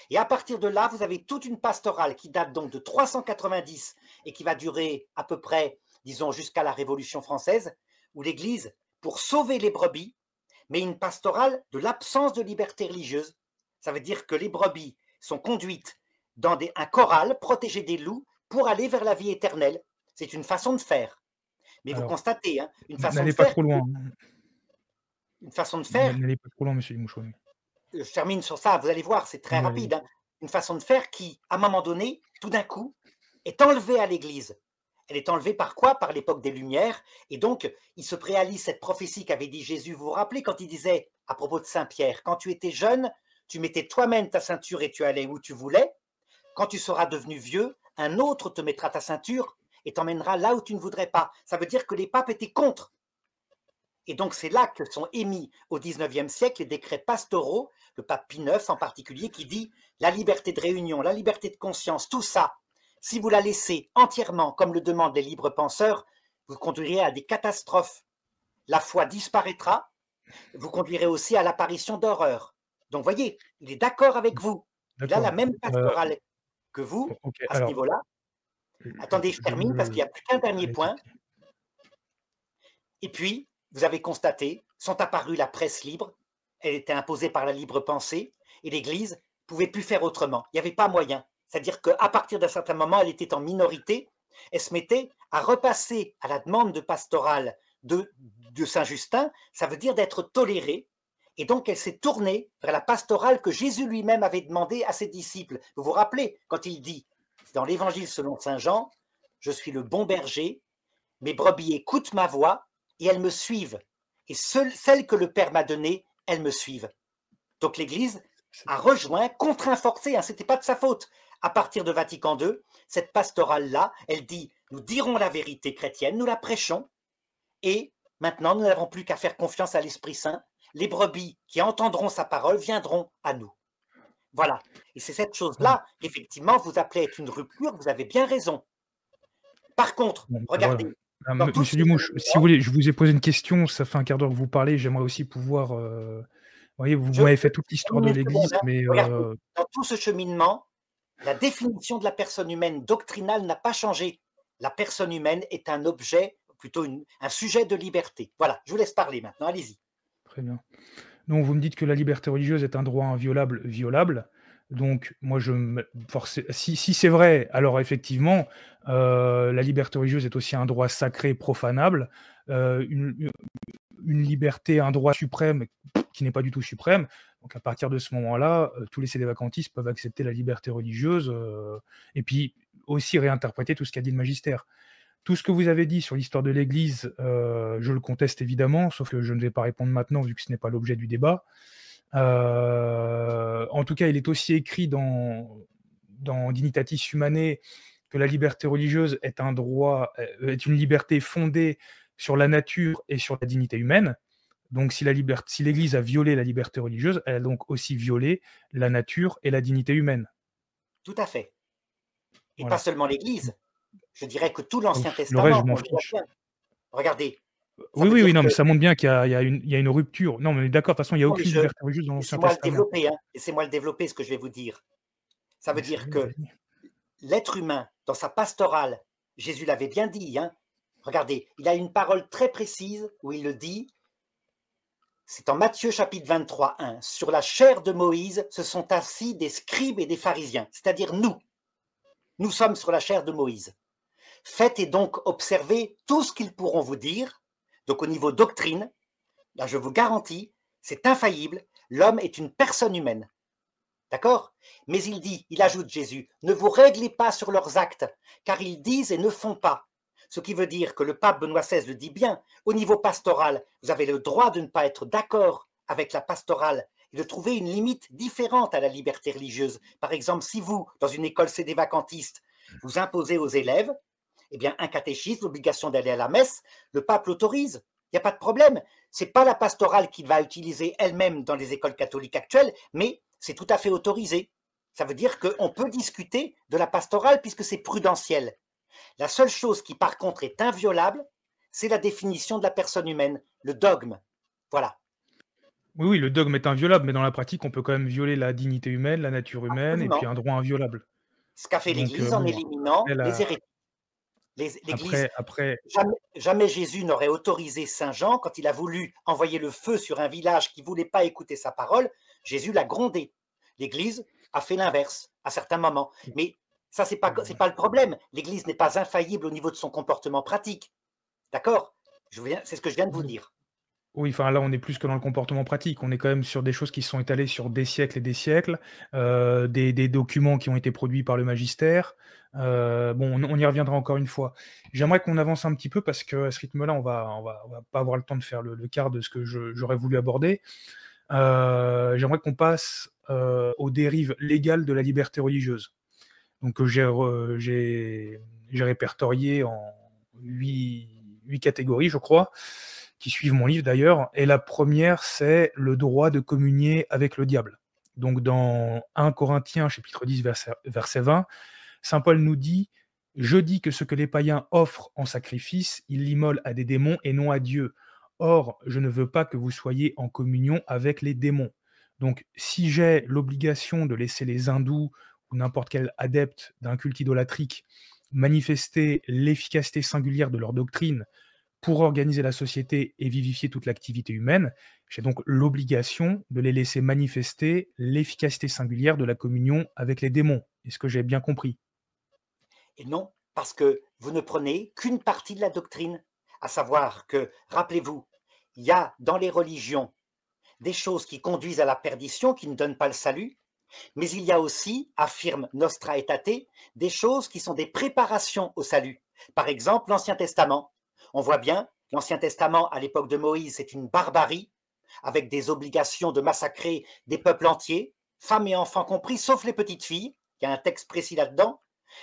Et à partir de là, vous avez toute une pastorale qui date donc de 390 et qui va durer à peu près, disons, jusqu'à la Révolution française, où l'Église, pour sauver les brebis, met une pastorale de l'absence de liberté religieuse. Ça veut dire que les brebis sont conduites dans un corral protégé des loups pour aller vers la vie éternelle. C'est une façon de faire. Mais vous Alors, constatez, hein, une façon de n'allez pas faire, trop loin, une façon de faire n'allez pas trop loin, monsieur Limouchois. je termine sur ça, vous allez voir, c'est très Oui, rapide, allez-y. hein. Une façon de faire qui, à un moment donné, tout d'un coup, est enlevée à l'Église. Elle est enlevée par quoi? Par l'époque des Lumières. Et donc, il se réalise cette prophétie qu'avait dit Jésus. Vous vous rappelez quand il disait, à propos de Saint Pierre, quand tu étais jeune, tu mettais toi-même ta ceinture et tu allais où tu voulais. Quand tu seras devenu vieux, un autre te mettra ta ceinture et t'emmènera là où tu ne voudrais pas. Ça veut dire que les papes étaient contre. Et donc, c'est là que sont émis au XIXe siècle les décrets pastoraux, le pape Pie IX en particulier, qui dit la liberté de réunion, la liberté de conscience, tout ça, si vous la laissez entièrement, comme le demandent les libres penseurs, vous conduirez à des catastrophes. La foi disparaîtra, vous conduirez aussi à l'apparition d'horreurs. Donc, voyez, il est d'accord avec vous. Il a la D'accord. même pastorale que vous OK, à ce alors, niveau-là. Attendez, je termine parce qu'il n'y a plus qu'un dernier allez-y. point. Et puis, vous avez constaté, sont apparues la presse libre, elle était imposée par la libre pensée, et l'Église ne pouvait plus faire autrement. Il n'y avait pas moyen. C'est-à-dire qu'à partir d'un certain moment, elle était en minorité, elle se mettait à repasser à la demande de pastorale de Saint-Justin, ça veut dire d'être tolérée, et donc elle s'est tournée vers la pastorale que Jésus lui-même avait demandé à ses disciples. Vous vous rappelez, quand il dit, dans l'Évangile selon Saint Jean, « Je suis le bon berger, mes brebis écoutent ma voix, et elles me suivent. Et celles que le Père m'a données, elles me suivent. » Donc l'Église a rejoint, contraint forcé, hein, ce n'était pas de sa faute. À partir de Vatican II, cette pastorale-là, elle dit, nous dirons la vérité chrétienne, nous la prêchons, et maintenant nous n'avons plus qu'à faire confiance à l'Esprit Saint. Les brebis qui entendront sa parole viendront à nous. Voilà. Et c'est cette chose-là, effectivement, vous appelez être une rupture, vous avez bien raison. Par contre, Bon, ben voilà. regardez, dans tout Monsieur ce Dumouche, si vous voulez, je vous ai posé une question, ça fait un quart d'heure que vous parlez, j'aimerais aussi pouvoir, vous voyez, vous Je m'avez fait toute l'histoire termine de une seconde, l'Église, hein. mais Regardez, dans tout ce cheminement, la définition de la personne humaine doctrinale n'a pas changé. La personne humaine est un objet, plutôt un sujet de liberté. Voilà, je vous laisse parler maintenant, allez-y. très bien. Donc vous me dites que la liberté religieuse est un droit inviolable, violable. Donc moi si c'est vrai, alors effectivement, la liberté religieuse est aussi un droit sacré profanable, une liberté, un droit suprême qui n'est pas du tout suprême. Donc à partir de ce moment-là, tous les sédévacantistes peuvent accepter la liberté religieuse, et puis aussi réinterpréter tout ce qu'a dit le magistère. Tout ce que vous avez dit sur l'histoire de l'Église, je le conteste évidemment, sauf que je ne vais pas répondre maintenant vu que ce n'est pas l'objet du débat. En tout cas, il est aussi écrit dans Dignitatis Humanae que la liberté religieuse est un droit, est une liberté fondée sur la nature et sur la dignité humaine. Donc si l'Église a violé la liberté religieuse, elle a donc aussi violé la nature et la dignité humaine. Tout à fait. Et pas Voilà. seulement l'Église. Je dirais que tout Donc, l'Ancien le reste, je Testament, m'en on le voit fiche. bien. Regardez, ça Oui, veut oui, oui, dire non, que... mais ça montre bien qu'il y a une rupture. Non, mais d'accord, de toute façon, il n'y a Non, mais aucune liberté religieuse dans l'Ancien laissez-moi le Testament. développer, hein. Laissez-moi le développer, ce que je vais vous dire. Ça veut dire Laissez-y, que allez-y. l'être humain, dans sa pastorale, Jésus l'avait bien dit, hein. Regardez, il a une parole très précise où il le dit, c'est en Matthieu chapitre 23, 1. Sur la chair de Moïse se sont assis des scribes et des pharisiens, c'est-à-dire nous. Nous sommes sur la chair de Moïse. Faites et donc observez tout ce qu'ils pourront vous dire. Donc au niveau doctrine, là je vous garantis, c'est infaillible, l'homme est une personne humaine. D'accord? Mais il ajoute Jésus, ne vous réglez pas sur leurs actes, car ils disent et ne font pas. Ce qui veut dire que le pape Benoît XVI le dit bien, au niveau pastoral, vous avez le droit de ne pas être d'accord avec la pastorale et de trouver une limite différente à la liberté religieuse. Par exemple, si vous, dans une école sédévacantiste, vous imposez aux élèves eh bien, un catéchisme, l'obligation d'aller à la messe, le pape l'autorise. Il n'y a pas de problème. Ce n'est pas la pastorale qu'il va utiliser elle-même dans les écoles catholiques actuelles, mais c'est tout à fait autorisé. Ça veut dire qu'on peut discuter de la pastorale puisque c'est prudentiel. La seule chose qui, par contre, est inviolable, c'est la définition de la personne humaine, le dogme. Voilà. Oui, oui, le dogme est inviolable, mais dans la pratique, on peut quand même violer la dignité humaine, la nature humaine et puis Absolument. un droit inviolable. Ce qu'a fait Donc l'Église en bon, éliminant après les la hérétiques. L'Église, après jamais Jésus n'aurait autorisé Saint Jean, quand il a voulu envoyer le feu sur un village qui ne voulait pas écouter sa parole, Jésus l'a grondé. L'Église a fait l'inverse à certains moments. Mais ça, c'est pas le problème. L'Église n'est pas infaillible au niveau de son comportement pratique. D'accord? C'est ce que je viens de vous dire. oui, enfin là, on est plus que dans le comportement pratique. On est quand même sur des choses qui se sont étalées sur des siècles et des siècles, des documents qui ont été produits par le magistère. Bon, on y reviendra encore une fois. J'aimerais qu'on avance un petit peu parce qu'à ce rythme-là, on va pas avoir le temps de faire le quart de ce que j'aurais voulu aborder. J'aimerais qu'on passe aux dérives légales de la liberté religieuse. Donc j'ai répertorié en 8 catégories, je crois, qui suivent mon livre d'ailleurs. Et la première, c'est le droit de communier avec le diable. Donc dans 1 Corinthiens, chapitre 10, verset 20, saint Paul nous dit « Je dis que ce que les païens offrent en sacrifice, ils l'immolent à des démons et non à Dieu. Or, je ne veux pas que vous soyez en communion avec les démons. » Donc si j'ai l'obligation de laisser les hindous ou n'importe quel adepte d'un culte idolâtrique manifester l'efficacité singulière de leur doctrine pour organiser la société et vivifier toute l'activité humaine, j'ai donc l'obligation de les laisser manifester l'efficacité singulière de la communion avec les démons. Est-ce que j'ai bien compris? Et non, parce que vous ne prenez qu'une partie de la doctrine, à savoir que, rappelez-vous, il y a dans les religions des choses qui conduisent à la perdition, qui ne donnent pas le salut, mais il y a aussi, affirme Nostra Aetate, des choses qui sont des préparations au salut. Par exemple, l'Ancien Testament. On voit bien, l'Ancien Testament, à l'époque de Moïse, c'est une barbarie, avec des obligations de massacrer des peuples entiers, femmes et enfants compris, sauf les petites filles. Il y a un texte précis là-dedans.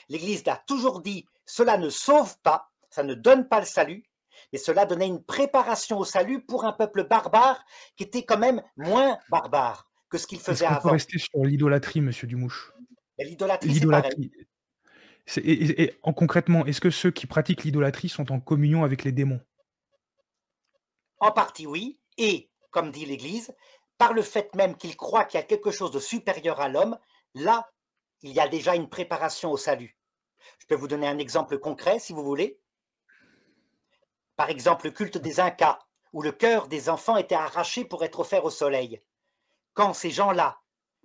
L'Église a toujours dit, cela ne sauve pas, ça ne donne pas le salut, mais cela donnait une préparation au salut pour un peuple barbare qui était quand même moins barbare que ce qu'il Est-ce faisait qu'on peut avant. rester sur l'idolâtrie, monsieur Dumouche? Et l'idolâtrie, c'est pareil. L'idolâtrie, concrètement, est-ce que ceux qui pratiquent l'idolâtrie sont en communion avec les démons? En partie, oui, et, comme dit l'Église, par le fait même qu'ils croient qu'il y a quelque chose de supérieur à l'homme, là, il y a déjà une préparation au salut. Je peux vous donner un exemple concret, si vous voulez. Par exemple, le culte des Incas, où le cœur des enfants était arraché pour être offert au soleil. Quand ces gens-là,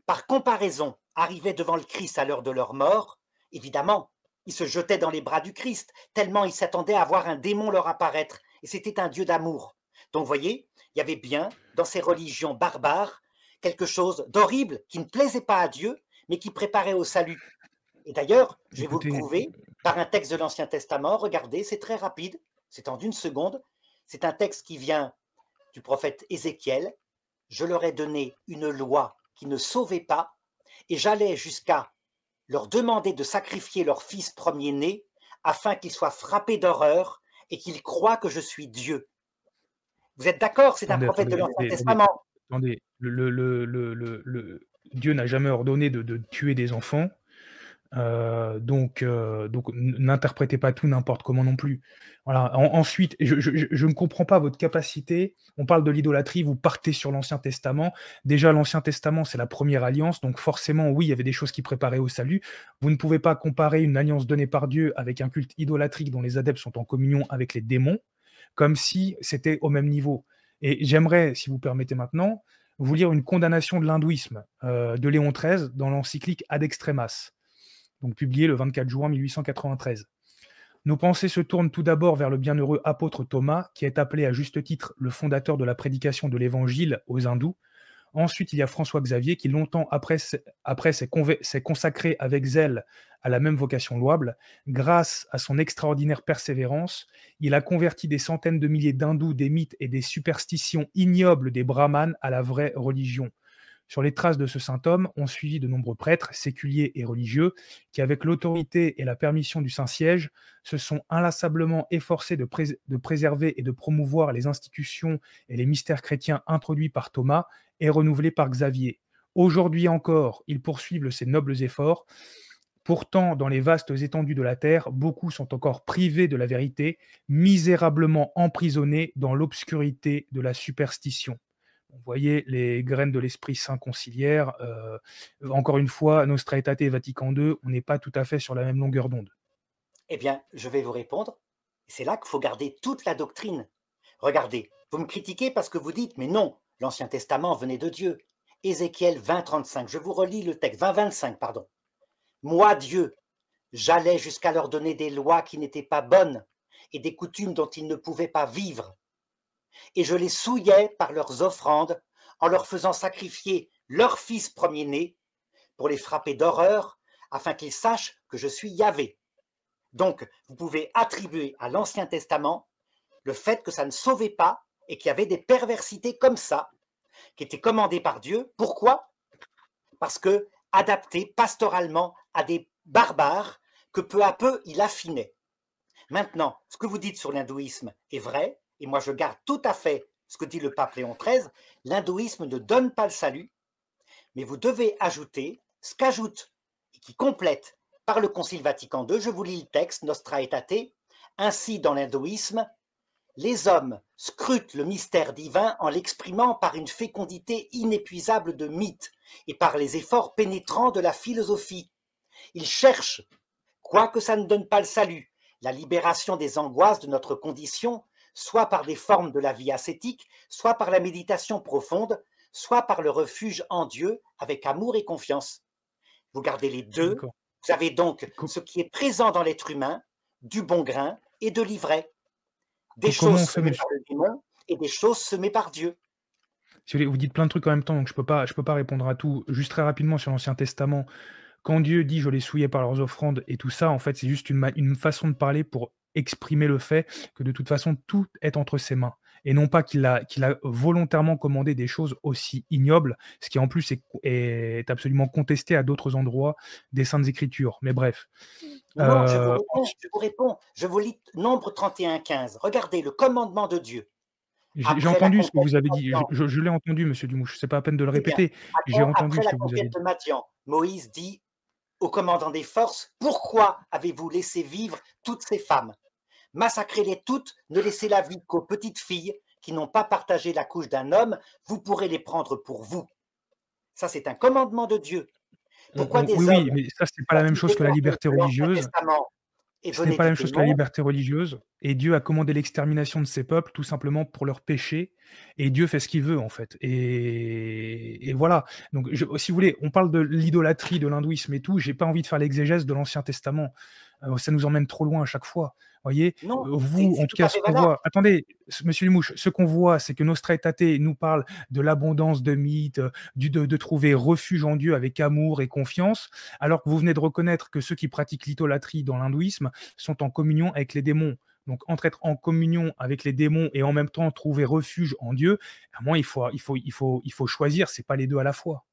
par comparaison, arrivaient devant le Christ à l'heure de leur mort, évidemment, ils se jetaient dans les bras du Christ, tellement ils s'attendaient à voir un démon leur apparaître, et c'était un Dieu d'amour. Donc, vous voyez, il y avait bien, dans ces religions barbares, quelque chose d'horrible qui ne plaisait pas à Dieu, mais qui préparait au salut. Et d'ailleurs, je vais vous le Écoutez, prouver par un texte de l'Ancien Testament. Regardez, c'est très rapide, c'est en une seconde. C'est un texte qui vient du prophète Ézéchiel. Je leur ai donné une loi qui ne sauvait pas, et j'allais jusqu'à leur demander de sacrifier leur fils premier-né afin qu'ils soient frappés d'horreur et qu'ils croient que je suis Dieu. Vous êtes d'accord? C'est un prophète de l'Ancien Testament. attendez, Dieu n'a jamais ordonné de tuer des enfants. Donc n'interprétez pas tout n'importe comment non plus. Voilà. Ensuite, je ne comprends pas votre capacité. On parle de l'idolâtrie, vous partez sur l'Ancien Testament. Déjà, l'Ancien Testament, c'est la première alliance, donc forcément, oui, il y avait des choses qui préparaient au salut. Vous ne pouvez pas comparer une alliance donnée par Dieu avec un culte idolâtrique dont les adeptes sont en communion avec les démons, comme si c'était au même niveau. Et j'aimerais, si vous permettez maintenant, vous lire une condamnation de l'hindouisme de Léon XIII dans l'encyclique Ad Extremas, donc publié le 24 juin 1893. Nos pensées se tournent tout d'abord vers le bienheureux apôtre Thomas, qui est appelé à juste titre le fondateur de la prédication de l'Évangile aux hindous. Ensuite, il y a François Xavier qui, longtemps après, s'est consacré avec zèle à la même vocation louable. Grâce à son extraordinaire persévérance, il a converti des centaines de milliers d'hindous, des mythes et des superstitions ignobles des brahmanes à la vraie religion. Sur les traces de ce saint homme ont suivi de nombreux prêtres, séculiers et religieux, qui, avec l'autorité et la permission du Saint-Siège, se sont inlassablement efforcés de préserver et de promouvoir les institutions et les mystères chrétiens introduits par Thomas et renouvelés par Xavier. Aujourd'hui encore, ils poursuivent ces nobles efforts. Pourtant, dans les vastes étendues de la terre, beaucoup sont encore privés de la vérité, misérablement emprisonnés dans l'obscurité de la superstition. Vous voyez les graines de l'Esprit Saint conciliaire. Encore une fois, Nostra Aetate et Vatican II, on n'est pas tout à fait sur la même longueur d'onde. Eh bien, je vais vous répondre. C'est là qu'il faut garder toute la doctrine. Regardez, vous me critiquez parce que vous dites, mais non, l'Ancien Testament venait de Dieu. Ézéchiel 20:35, je vous relis le texte, 20:25, pardon. Moi, Dieu, j'allais jusqu'à leur donner des lois qui n'étaient pas bonnes et des coutumes dont ils ne pouvaient pas vivre. Et je les souillais par leurs offrandes en leur faisant sacrifier leur fils premier-né pour les frapper d'horreur afin qu'ils sachent que je suis Yahvé. Donc, vous pouvez attribuer à l'Ancien Testament le fait que ça ne sauvait pas et qu'il y avait des perversités comme ça qui étaient commandées par Dieu. Pourquoi? Parce que adaptées pastoralement à des barbares que peu à peu il affinait. Maintenant, ce que vous dites sur l'hindouisme est vrai, et moi je garde tout à fait ce que dit le pape Léon XIII, l'hindouisme ne donne pas le salut, mais vous devez ajouter ce qu'ajoute et qui complète par le Concile Vatican II, je vous lis le texte, Nostra Aetate, ainsi dans l'hindouisme, les hommes scrutent le mystère divin en l'exprimant par une fécondité inépuisable de mythes et par les efforts pénétrants de la philosophie. Ils cherchent, quoique ça ne donne pas le salut, la libération des angoisses de notre condition, soit par des formes de la vie ascétique, soit par la méditation profonde, soit par le refuge en Dieu avec amour et confiance. Vous gardez les deux, vous avez donc ce qui est présent dans l'être humain, du bon grain et de l'ivraie. Des choses semées par le démon et des choses semées par Dieu. Vous dites plein de trucs en même temps, donc je peux pas répondre à tout. Juste très rapidement sur l'Ancien Testament, quand Dieu dit « je les souillais par leurs offrandes » et tout ça, en fait, c'est juste une façon de parler pour exprimer le fait que de toute façon, tout est entre ses mains. Et non pas qu'il a volontairement commandé des choses aussi ignobles, ce qui en plus est absolument contesté à d'autres endroits des Saintes Écritures. Mais bref. Non, je vous réponds. Je vous lis Nombre 31:15. Regardez le commandement de Dieu. J'ai entendu ce que vous avez dit. Je l'ai entendu, monsieur Dumouche. C'est pas la peine de le répéter. J'ai entendu ce que vous avez dit. Après la conquête de Madian, Moïse dit au commandant des forces, pourquoi avez-vous laissé vivre toutes ces femmes? Massacrez-les toutes, ne laissez la vie qu'aux petites filles qui n'ont pas partagé la couche d'un homme, vous pourrez les prendre pour vous. Ça, c'est un commandement de Dieu. Pourquoi des hommes? Oui, mais ça, c'est pas la même chose que la liberté religieuse. Ce n'est pas la même chose que la liberté religieuse. Et Dieu a commandé l'extermination de ses peuples tout simplement pour leurs péchés. Et Dieu fait ce qu'il veut, en fait. Et voilà. Donc, si vous voulez, on parle de l'idolâtrie, de l'hindouisme et tout. J'ai pas envie de faire l'exégèse de l'Ancien Testament. Ça nous emmène trop loin à chaque fois. Voyez, non, vous, en tout cas, ce qu'on voit. Attendez, monsieur Lemouche, ce qu'on voit, c'est que Nostra Aetate nous parle de l'abondance de mythes, de trouver refuge en Dieu avec amour et confiance, alors que vous venez de reconnaître que ceux qui pratiquent l'idolâtrie dans l'hindouisme sont en communion avec les démons. Donc, entre être en communion avec les démons et en même temps trouver refuge en Dieu, à moi, il faut choisir. C'est pas les deux à la fois.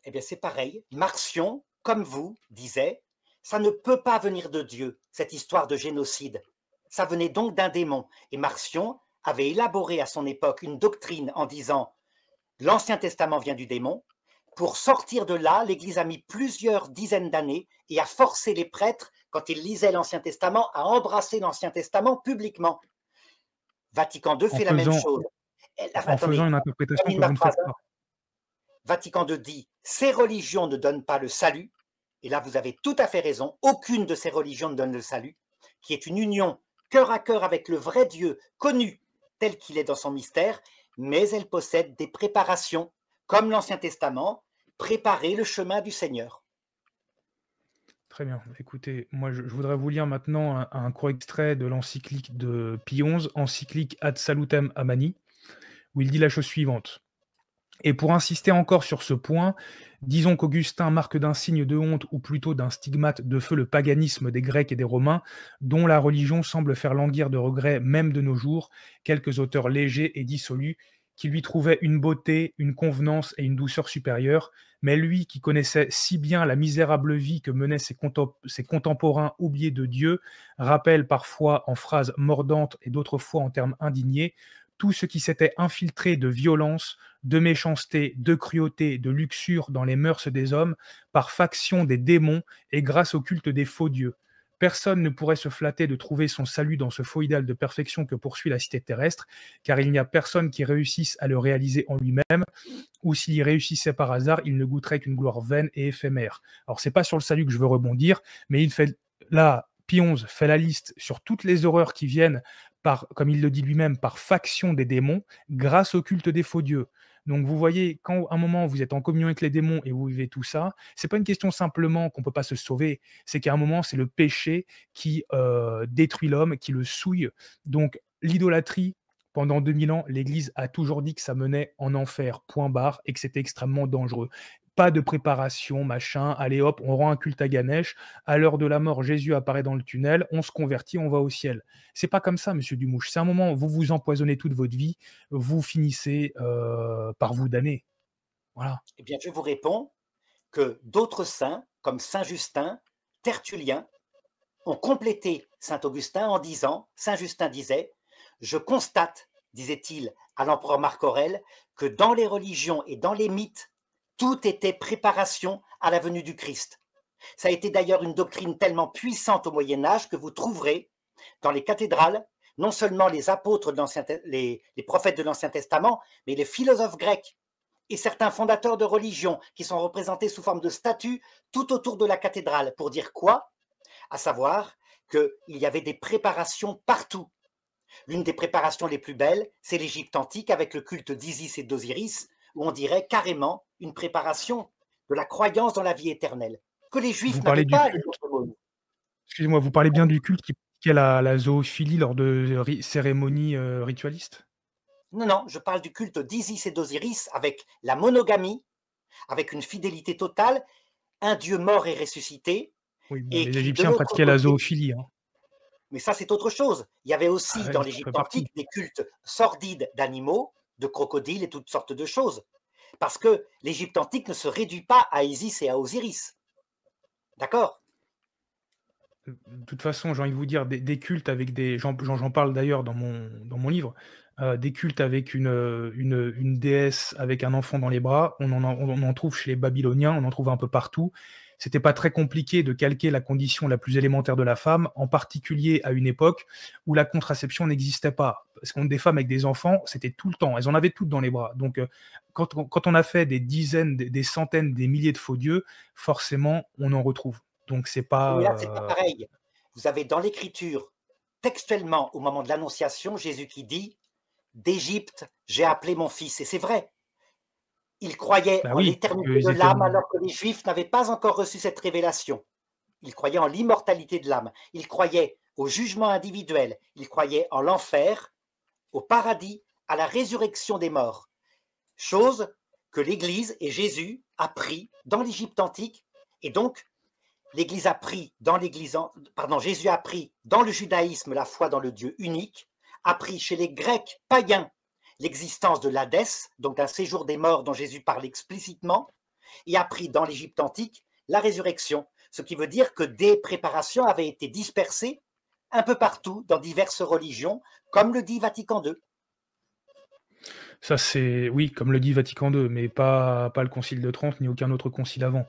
Eh bien, c'est pareil. Marcion, comme vous, disait, ça ne peut pas venir de Dieu, cette histoire de génocide. Ça venait donc d'un démon. Et Marcion avait élaboré à son époque une doctrine en disant « l'Ancien Testament vient du démon ». Pour sortir de là, l'Église a mis plusieurs dizaines d'années et a forcé les prêtres, quand ils lisaient l'Ancien Testament, à embrasser l'Ancien Testament publiquement. Vatican II fait la même chose. En faisant une interprétation que vous ne faites pas. Vatican II dit « ces religions ne donnent pas le salut ». Et là, vous avez tout à fait raison. Aucune de ces religions ne donne le salut, qui est une union cœur à cœur avec le vrai Dieu, connu tel qu'il est dans son mystère, mais elle possède des préparations, comme l'Ancien Testament, préparer le chemin du Seigneur. Très bien. Écoutez, moi, je voudrais vous lire maintenant un court extrait de l'encyclique de Pie XI, encyclique Ad Salutem Amani, où il dit la chose suivante. Et pour insister encore sur ce point, disons qu'Augustin marque d'un signe de honte, ou plutôt d'un stigmate de feu, le paganisme des Grecs et des Romains, dont la religion semble faire languir de regrets même de nos jours, quelques auteurs légers et dissolus, qui lui trouvaient une beauté, une convenance et une douceur supérieures, mais lui qui connaissait si bien la misérable vie que menaient ses contemporains oubliés de Dieu, rappelle parfois en phrases mordantes et d'autres fois en termes indignés tout ce qui s'était infiltré de violence, de méchanceté, de cruauté, de luxure dans les mœurs des hommes, par faction des démons et grâce au culte des faux dieux. Personne ne pourrait se flatter de trouver son salut dans ce faux idéal de perfection que poursuit la cité terrestre, car il n'y a personne qui réussisse à le réaliser en lui-même, ou s'il y réussissait par hasard, il ne goûterait qu'une gloire vaine et éphémère. Alors c'est pas sur le salut que je veux rebondir, mais il fait là, Pie XI fait la liste sur toutes les horreurs qui viennent par, comme il le dit lui-même, par faction des démons, grâce au culte des faux dieux. Donc vous voyez, quand à un moment vous êtes en communion avec les démons et vous vivez tout ça, c'est pas une question simplement qu'on peut pas se sauver, c'est qu'à un moment c'est le péché qui détruit l'homme, qui le souille. Donc l'idolâtrie, pendant 2000 ans, l'Église a toujours dit que ça menait en enfer, point barre, et que c'était extrêmement dangereux. Pas de préparation, machin, allez hop, on rend un culte à Ganesh, à l'heure de la mort, Jésus apparaît dans le tunnel, on se convertit, on va au ciel. C'est pas comme ça, monsieur Dumouche. C'est un moment où vous vous empoisonnez toute votre vie, vous finissez par vous damner. Voilà. Eh bien, je vous réponds que d'autres saints, comme Saint Justin, Tertullien, ont complété Saint Augustin en disant, Saint Justin disait, je constate, disait-il à l'empereur Marc Aurèle, que dans les religions et dans les mythes, tout était préparation à la venue du Christ. Ça a été d'ailleurs une doctrine tellement puissante au Moyen-Âge que vous trouverez dans les cathédrales non seulement les apôtres de les prophètes de l'Ancien Testament, mais les philosophes grecs et certains fondateurs de religions qui sont représentés sous forme de statues tout autour de la cathédrale. Pour dire quoi? À savoir qu'il y avait des préparations partout. L'une des préparations les plus belles, c'est l'Égypte antique avec le culte d'Isis et d'Osiris, où on dirait carrément une préparation de la croyance dans la vie éternelle, que les Juifs Vous n'avaient parlez du pas. culte, excusez-moi, vous parlez bien du culte qui pratiquait la zoophilie lors de cérémonies ritualistes? Non, non, je parle du culte d'Isis et d'Osiris avec la monogamie, avec une fidélité totale, un Dieu mort et ressuscité, Oui, bon, et les qui, de Égyptiens l'autre pratiquaient la côté, zoophilie, hein. mais ça c'est autre chose. Il y avait Ah aussi ouais, dans ça en fait l'Égypte partie. antique des cultes sordides d'animaux, de crocodiles et toutes sortes de choses. Parce que l'Égypte antique ne se réduit pas à Isis et à Osiris. D'accord? De toute façon, j'ai envie de vous dire, des cultes avec des... J'en parle d'ailleurs dans mon livre, des cultes avec une déesse avec un enfant dans les bras, on en trouve chez les Babyloniens, on en trouve un peu partout. C'était pas très compliqué de calquer la condition la plus élémentaire de la femme, en particulier à une époque où la contraception n'existait pas. Parce qu'on des femmes avec des enfants, c'était tout le temps, elles en avaient toutes dans les bras. Donc quand on a fait des dizaines, des centaines, des milliers de faux dieux, forcément, on en retrouve. Donc c'est Oui, mais là, c'est pas pas, pareil. Vous avez dans l'Écriture, textuellement, au moment de l'Annonciation, Jésus qui dit d'Égypte, j'ai appelé mon fils. Et c'est vrai. Il croyait bah en oui, parce l'éternité qu'ils de étaient l'âme alors que les Juifs n'avaient pas encore reçu cette révélation. Il croyait en l'immortalité de l'âme. Il croyait au jugement individuel. Il croyait en l'enfer, au paradis, à la résurrection des morts. Chose que l'Église et Jésus a pris dans l'Égypte antique. Et donc, l'Église a pris dans Jésus a pris dans le judaïsme la foi dans le Dieu unique, a pris chez les Grecs païens l'existence de l'Hadès, donc un séjour des morts dont Jésus parle explicitement, et a pris dans l'Égypte antique la résurrection, ce qui veut dire que des préparations avaient été dispersées un peu partout dans diverses religions, comme le dit Vatican II. ça c'est oui, comme le dit Vatican II, mais pas le concile de Trente, ni aucun autre concile avant.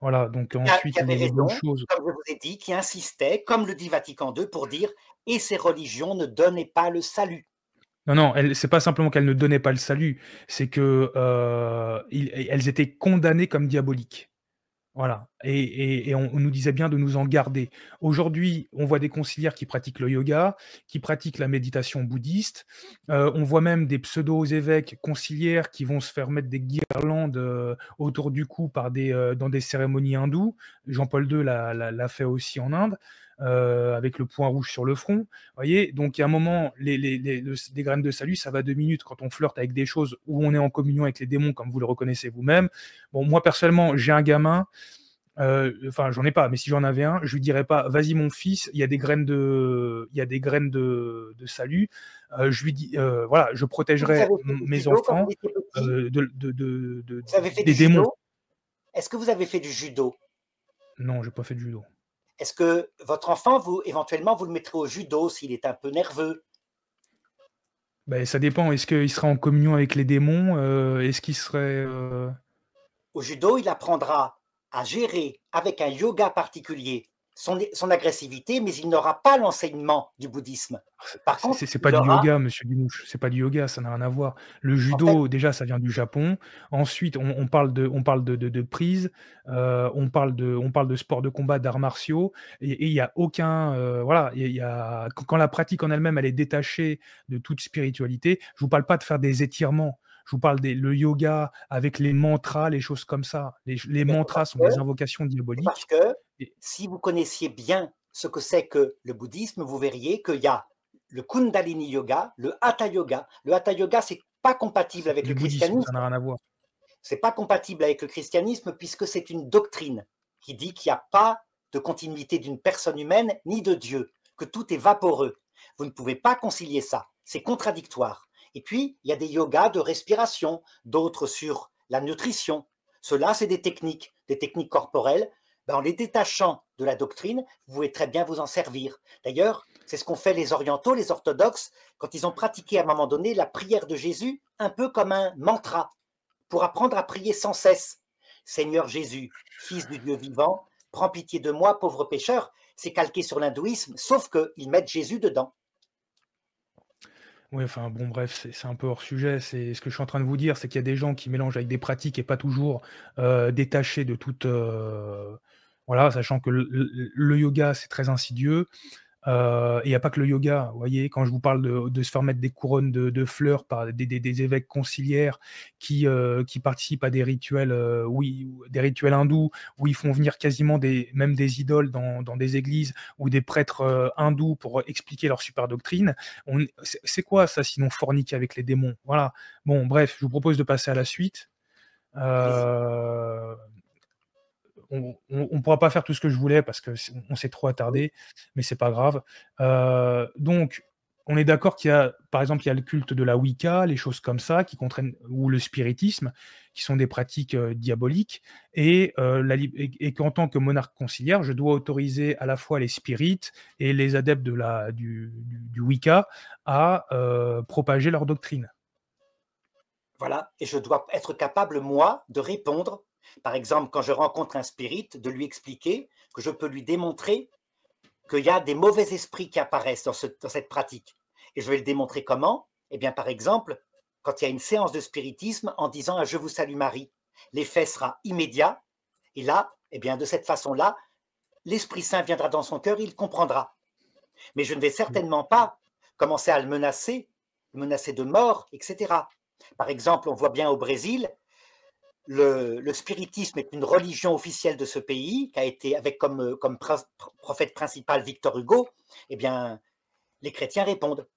Voilà, donc Qui ensuite avait les bonnes raison, choses. comme je vous ai dit, qui insistait, comme le dit Vatican II, pour dire « et ces religions ne donnaient pas le salut ». Non, non, c'est pas simplement qu'elles ne donnaient pas le salut, c'est que, elles étaient condamnées comme diaboliques. Voilà, et on nous disait bien de nous en garder. Aujourd'hui, on voit des conciliaires qui pratiquent le yoga, qui pratiquent la méditation bouddhiste. On voit même des pseudo-évêques conciliaires qui vont se faire mettre des guirlandes, autour du cou par dans des cérémonies hindoues. Jean-Paul II l'a fait aussi en Inde. avec le point rouge sur le front. Vous voyez, donc il y a un moment, les graines de salut, ça va 2 minutes quand on flirte avec des choses où on est en communion avec les démons, comme vous le reconnaissez vous-même. Bon, moi personnellement, j'ai un gamin. Enfin, j'en ai pas, mais si j'en avais un, je lui dirais pas, vas-y mon fils, il y a des graines de salut. Je lui dis, voilà, je Vous avez protégerai fait du mes judo quand vous enfants étiez petit? Vous avez fait du des démons. judo? Est-ce que vous avez fait du judo? Non, j'ai pas fait de judo. Est-ce que votre enfant, éventuellement, vous le mettrez au judo s'il est un peu nerveux? Ben, ça dépend. Est-ce qu'il sera en communion avec les démons? Est-ce qu'il serait Au judo, il apprendra à gérer avec un yoga particulier son agressivité, mais il n'aura pas l'enseignement du bouddhisme. Par contre, C'est pas il du aura, yoga, monsieur Dimouche. C'est pas du yoga, ça n'a rien à voir. Le en fait, judo, déjà, ça vient du Japon. Ensuite, on parle de prise, on parle de sport de combat, d'arts martiaux, et il y a aucun, voilà, il y a quand la pratique en elle-même, elle est détachée de toute spiritualité. Je vous parle pas de faire des étirements. Je vous parle le yoga avec les mantras, les choses comme ça. Les eh bien, c'est mantras parce sont que des invocations C'est parce diaboliques. que Et si vous connaissiez bien ce que c'est que le bouddhisme, vous verriez qu'il y a le Kundalini Yoga, le Hatha Yoga. Le Hatha Yoga, c'est pas compatible c'est avec le du bouddhisme, ça christianisme. n'a rien à voir. C'est pas compatible avec le christianisme puisque c'est une doctrine qui dit qu'il n'y a pas de continuité d'une personne humaine ni de Dieu, que tout est vaporeux. Vous ne pouvez pas concilier ça. C'est contradictoire. Et puis, il y a des yogas de respiration, d'autres sur la nutrition. Cela, c'est des techniques corporelles. En les détachant de la doctrine, vous pouvez très bien vous en servir. D'ailleurs, c'est ce qu'ont fait les orientaux, les orthodoxes, quand ils ont pratiqué à un moment donné la prière de Jésus, un peu comme un mantra, pour apprendre à prier sans cesse. Seigneur Jésus, Fils du Dieu vivant, prends pitié de moi, pauvre pécheur. C'est calqué sur l'hindouisme, sauf qu'ils mettent Jésus dedans. Oui, enfin bon, bref, c'est un peu hors sujet. C'est ce que je suis en train de vous dire, c'est qu'il y a des gens qui mélangent avec des pratiques et pas toujours détachés de toute. Voilà, sachant que le yoga, c'est très insidieux. Et il n'y a pas que le yoga, vous voyez, quand je vous parle de se faire mettre des couronnes de fleurs par des évêques conciliaires qui participent à des rituels, oui, des rituels hindous, où ils font venir quasiment même des idoles dans des églises, ou des prêtres hindous pour expliquer leur super doctrine. C'est quoi ça, sinon forniquer avec les démons? Voilà. Bon, bref, je vous propose de passer à la suite. Allez-y. Euh, on ne pourra pas faire tout ce que je voulais parce qu'on s'est trop Oui. attardé, mais c'est pas grave. Donc, on est d'accord qu'il y a, par exemple, il y a le culte de la Wicca, les choses comme ça, ou le spiritisme, qui sont des pratiques diaboliques, et qu'en tant que monarque conciliaire, je dois autoriser à la fois les spirites et les adeptes du Wicca à propager leur doctrine. Voilà, et je dois être capable, moi, de répondre. Par exemple, quand je rencontre un spirit, de lui expliquer que je peux lui démontrer qu'il y a des mauvais esprits qui apparaissent dans cette pratique. Et je vais le démontrer comment? Eh bien, par exemple, quand il y a une séance de spiritisme en disant « Je vous salue Marie », l'effet sera immédiat. Et là, eh bien, de cette façon-là, l'Esprit Saint viendra dans son cœur, il comprendra. Mais je ne vais certainement pas commencer à le menacer de mort, etc. Par exemple, on voit bien au Brésil, le spiritisme est une religion officielle de ce pays, qui a été avec comme prophète principal Victor Hugo. Eh bien, les chrétiens répondent.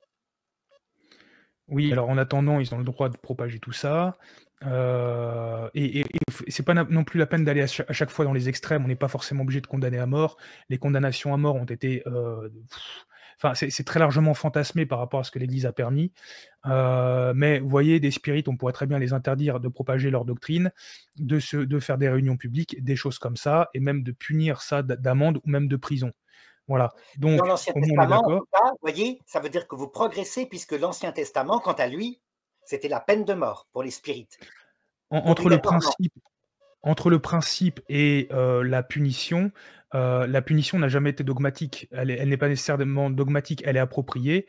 Oui, alors en attendant, ils ont le droit de propager tout ça. Et c'est pas non plus la peine d'aller à chaque fois dans les extrêmes. On n'est pas forcément obligé de condamner à mort. Les condamnations à mort ont été. Enfin, c'est très largement fantasmé par rapport à ce que l'Église a permis. Mais vous voyez, des spirites, on pourrait très bien les interdire de propager leur doctrine, de faire des réunions publiques, des choses comme ça, et même de punir ça d'amende ou même de prison. Voilà. Dans Donc, l'Ancien au moins, on est Testament, en d'accord. tout cas, vous voyez, ça veut dire que vous progressez, puisque l'Ancien Testament, quant à lui, c'était la peine de mort pour les spirites, Entre obligatoirement. le principe et la punition n'a jamais été dogmatique. Elle n'est pas nécessairement dogmatique, elle est appropriée,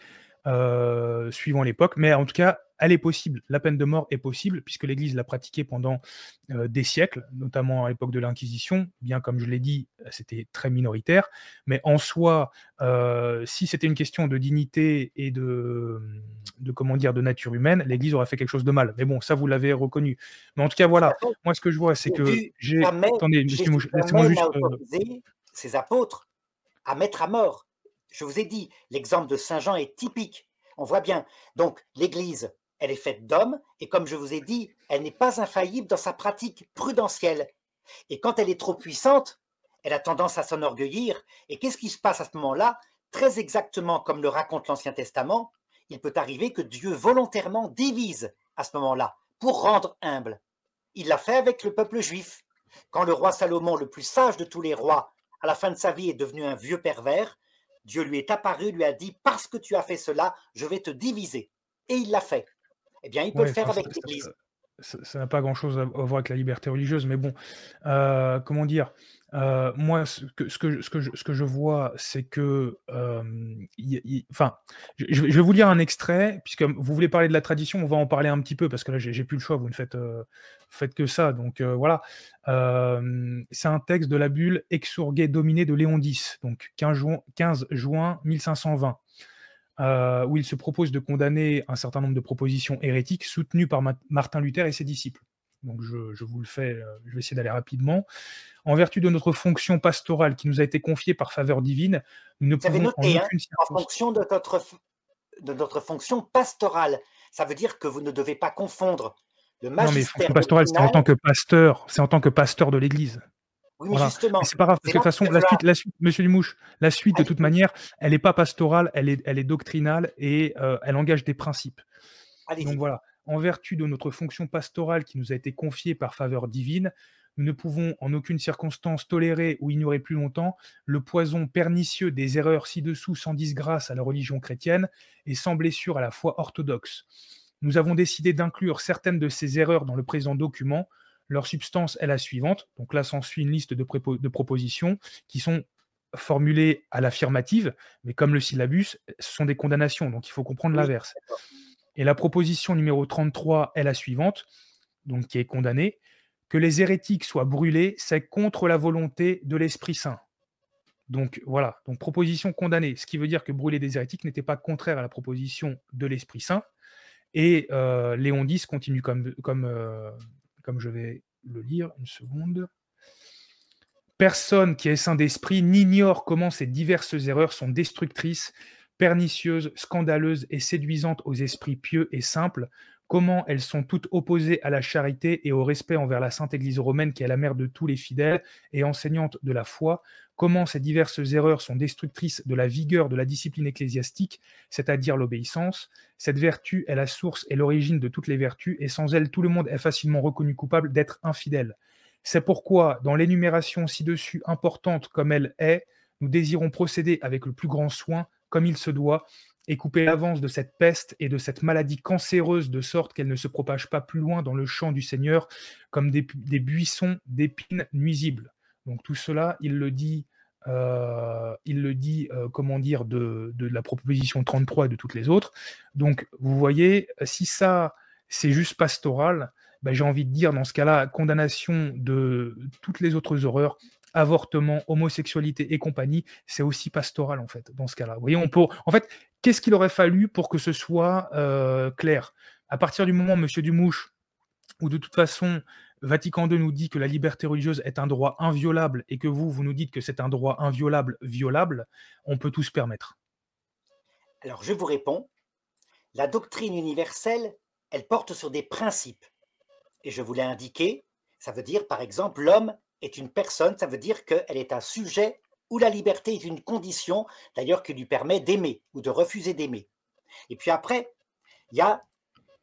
suivant l'époque, mais en tout cas, elle est possible. La peine de mort est possible, puisque l'Église l'a pratiquée pendant des siècles, notamment à l'époque de l'Inquisition, bien comme je l'ai dit, c'était très minoritaire, mais en soi, si c'était une question de dignité et comment dire, de nature humaine, l'Église aurait fait quelque chose de mal. Mais bon, ça, vous l'avez reconnu. Mais en tout cas, Tout à voilà, fait. moi, ce que je vois, c'est que Jésus jamais, Attendez, Jésus laissez-moi jamais juste... n'a autorisé ses apôtres à mettre à mort. Je vous ai dit, l'exemple de Saint Jean est typique. On voit bien. Donc, l'Église, elle est faite d'hommes, et comme je vous ai dit, elle n'est pas infaillible dans sa pratique prudentielle. Et quand elle est trop puissante, elle a tendance à s'enorgueillir. Et qu'est-ce qui se passe à ce moment-là? Très exactement comme le raconte l'Ancien Testament, il peut arriver que Dieu volontairement divise à ce moment-là pour rendre humble. Il l'a fait avec le peuple juif. Quand le roi Salomon, le plus sage de tous les rois, à la fin de sa vie est devenu un vieux pervers, Dieu lui est apparu, lui a dit « Parce que tu as fait cela, je vais te diviser. » Et il l'a fait. Eh bien, il peut le Ouais, faire enfin, avec l'Église. ça n'a pas grand-chose à voir avec la liberté religieuse, mais bon, comment dire? Moi, ce que je vois, c'est que, enfin, je vais vous lire un extrait, puisque vous voulez parler de la tradition, on va en parler un petit peu, parce que là, j'ai plus le choix, vous ne faites que ça, donc voilà. C'est un texte de la bulle Exurgé Dominé de Léon X, donc 15 juin 1520. Où il se propose de condamner un certain nombre de propositions hérétiques soutenues par Martin Luther et ses disciples. Donc je vous le fais, je vais essayer d'aller rapidement. En vertu de notre fonction pastorale qui nous a été confiée par faveur divine, nous ne Vous avez pouvons en noté, hein, aucune en circonstance. fonction de notre fonction pastorale. Ça veut dire que vous ne devez pas confondre le Non, mais magistère fonction pastorale, c'est en doctrinal. tant que pasteur, c'est en tant que pasteur de l'Église. Oui, mais Voilà. Mais justement, c'est pas grave, parce c'est que de là toute façon, qu'il va falloir. la suite, Monsieur Dumouche, la suite de toute Allez-y, manière, elle n'est pas pastorale, elle est doctrinale et elle engage des principes. Donc allez-y. voilà, en vertu de notre fonction pastorale qui nous a été confiée par faveur divine, nous ne pouvons en aucune circonstance tolérer ou ignorer plus longtemps le poison pernicieux des erreurs ci-dessous sans disgrâce à la religion chrétienne et sans blessure à la foi orthodoxe. Nous avons décidé d'inclure certaines de ces erreurs dans le présent document. Leur substance est la suivante. Donc là s'ensuit une liste de propositions qui sont formulées à l'affirmative, mais comme le syllabus, ce sont des condamnations, donc il faut comprendre Oui, l'inverse. Et la proposition numéro 33 est la suivante, donc qui est condamnée. Que les hérétiques soient brûlés, c'est contre la volonté de l'Esprit Saint. Donc voilà, donc proposition condamnée, ce qui veut dire que brûler des hérétiques n'était pas contraire à la proposition de l'Esprit Saint. Et Léon X continue comme je vais le lire, une seconde. Personne qui est saint d'esprit n'ignore comment ces diverses erreurs sont destructrices, pernicieuses, scandaleuses et séduisantes aux esprits pieux et simples, comment elles sont toutes opposées à la charité et au respect envers la Sainte Église romaine qui est la mère de tous les fidèles et enseignante de la foi, comment ces diverses erreurs sont destructrices de la vigueur de la discipline ecclésiastique, c'est-à-dire l'obéissance. Cette vertu est la source et l'origine de toutes les vertus, et sans elle, tout le monde est facilement reconnu coupable d'être infidèle. C'est pourquoi, dans l'énumération ci-dessus importante comme elle est, nous désirons procéder avec le plus grand soin, comme il se doit, et couper l'avance de cette peste et de cette maladie cancéreuse de sorte qu'elle ne se propage pas plus loin dans le champ du Seigneur comme des buissons d'épines nuisibles. Donc tout cela, il le dit, comment dire, de la proposition 33 et de toutes les autres. Donc vous voyez, si ça, c'est juste pastoral, ben, j'ai envie de dire, dans ce cas-là, condamnation de toutes les autres horreurs, avortement, homosexualité et compagnie, c'est aussi pastoral, en fait, dans ce cas-là. Vous voyez, en fait, qu'est-ce qu'il aurait fallu pour que ce soit clair? À partir du moment, Monsieur Dumouche, où de toute façon, Vatican II nous dit que la liberté religieuse est un droit inviolable et que vous nous dites que c'est un droit inviolable, violable, on peut tout se permettre. Alors, je vous réponds. La doctrine universelle, elle porte sur des principes. Et je vous l'ai indiqué, ça veut dire, par exemple, l'homme est une personne, ça veut dire qu'elle est un sujet où la liberté est une condition, d'ailleurs, qui lui permet d'aimer ou de refuser d'aimer. Et puis après, il y a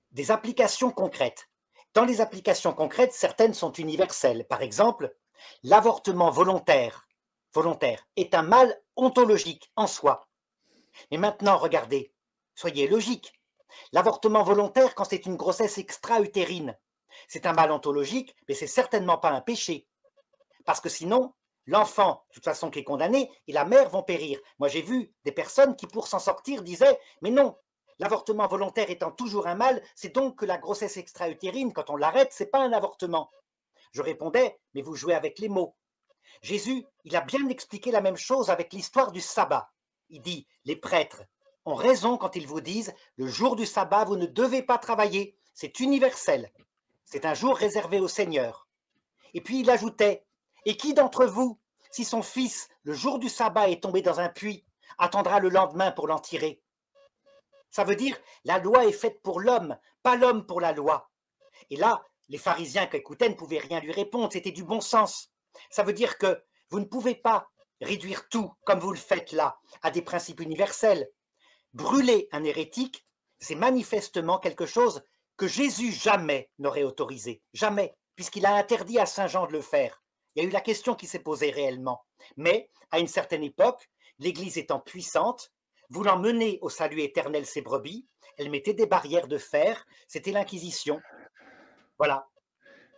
des applications concrètes. Dans les applications concrètes, certaines sont universelles. Par exemple, l'avortement volontaire est un mal ontologique en soi. Mais maintenant, regardez, soyez logique. L'avortement volontaire, quand c'est une grossesse extra-utérine, c'est un mal ontologique, mais c'est certainement pas un péché. Parce que sinon, l'enfant, de toute façon, qui est condamné, et la mère vont périr. Moi, j'ai vu des personnes qui, pour s'en sortir, disaient « Mais non, l'avortement volontaire étant toujours un mal, c'est donc que la grossesse extra-utérine, quand on l'arrête, c'est pas un avortement. » Je répondais « Mais vous jouez avec les mots. » Jésus, il a bien expliqué la même chose avec l'histoire du sabbat. Il dit « Les prêtres ont raison quand ils vous disent « Le jour du sabbat, vous ne devez pas travailler. C'est universel. C'est un jour réservé au Seigneur. » Et puis il ajoutait « Et qui d'entre vous, Si son fils, le jour du sabbat, est tombé dans un puits, attendra le lendemain pour l'en tirer. Ça veut dire la loi est faite pour l'homme, pas l'homme pour la loi. Et là, les pharisiens qui écoutaient ne pouvaient rien lui répondre, c'était du bon sens. Ça veut dire que vous ne pouvez pas réduire tout, comme vous le faites là, à des principes universels. Brûler un hérétique, c'est manifestement quelque chose que Jésus jamais n'aurait autorisé, jamais, puisqu'il a interdit à Saint Jean de le faire. Il y a eu la question qui s'est posée réellement. Mais, à une certaine époque, l'Église étant puissante, voulant mener au salut éternel ses brebis, elle mettait des barrières de fer, c'était l'Inquisition. Voilà.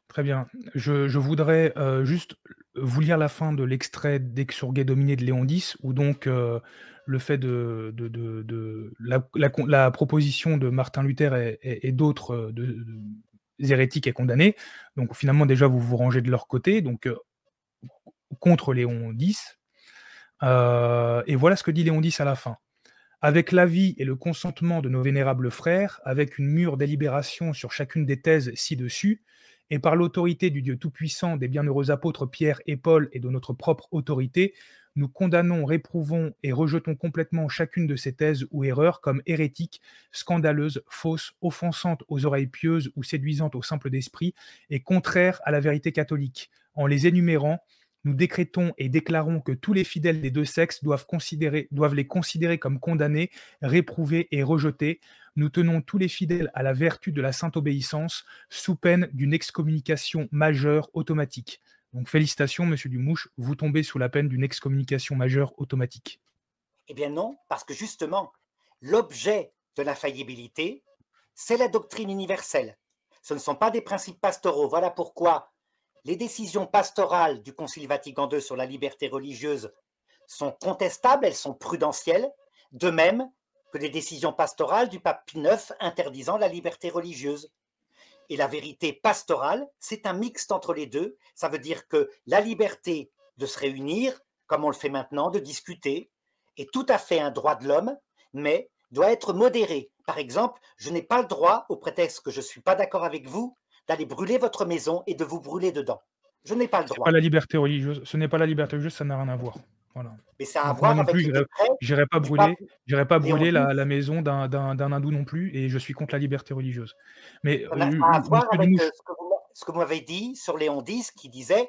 Très bien. Je voudrais juste vous lire la fin de l'extrait d'Exurgé Domine de Léon X, où donc le fait de la proposition de Martin Luther et d'autres hérétiques est condamnée. Donc finalement, déjà, vous vous rangez de leur côté, donc contre Léon X. Et voilà ce que dit Léon X à la fin. Avec l'avis et le consentement de nos vénérables frères, avec une mûre délibération sur chacune des thèses ci-dessus, et par l'autorité du Dieu Tout-Puissant, des bienheureux apôtres Pierre et Paul et de notre propre autorité, nous condamnons, réprouvons et rejetons complètement chacune de ces thèses ou erreurs comme hérétiques, scandaleuses, fausses, offensantes aux oreilles pieuses ou séduisantes au simple d'esprit, et contraires à la vérité catholique. En les énumérant, nous décrétons et déclarons que tous les fidèles des deux sexes doivent les considérer comme condamnés, réprouvés et rejetés. Nous tenons tous les fidèles à la vertu de la sainte obéissance, sous peine d'une excommunication majeure automatique. Donc félicitations, Monsieur Dumouche, vous tombez sous la peine d'une excommunication majeure automatique. Eh bien non, parce que justement, l'objet de l'infaillibilité, c'est la doctrine universelle. Ce ne sont pas des principes pastoraux. Voilà pourquoi les décisions pastorales du Concile Vatican II sur la liberté religieuse sont contestables, elles sont prudentielles, de même que les décisions pastorales du pape Pie IX interdisant la liberté religieuse. Et la vérité pastorale, c'est un mixte entre les deux. Ça veut dire que la liberté de se réunir, comme on le fait maintenant, de discuter, est tout à fait un droit de l'homme, mais doit être modéré. Par exemple, je n'ai pas le droit, au prétexte que je ne suis pas d'accord avec vous, d'aller brûler votre maison et de vous brûler dedans. Je n'ai pas le C'est pas droit. la liberté religieuse. Ce n'est pas la liberté religieuse, ça n'a rien à voir. Voilà. Mais ça a à Donc moi voir non avec plus, les décrets j'irai pas du pape Léon brûler X. la maison d'un hindou non plus, et je suis contre la liberté religieuse. Mais Ça a à voir Monsieur avec Dumouche, ce que vous m'avez dit sur Léon X qui disait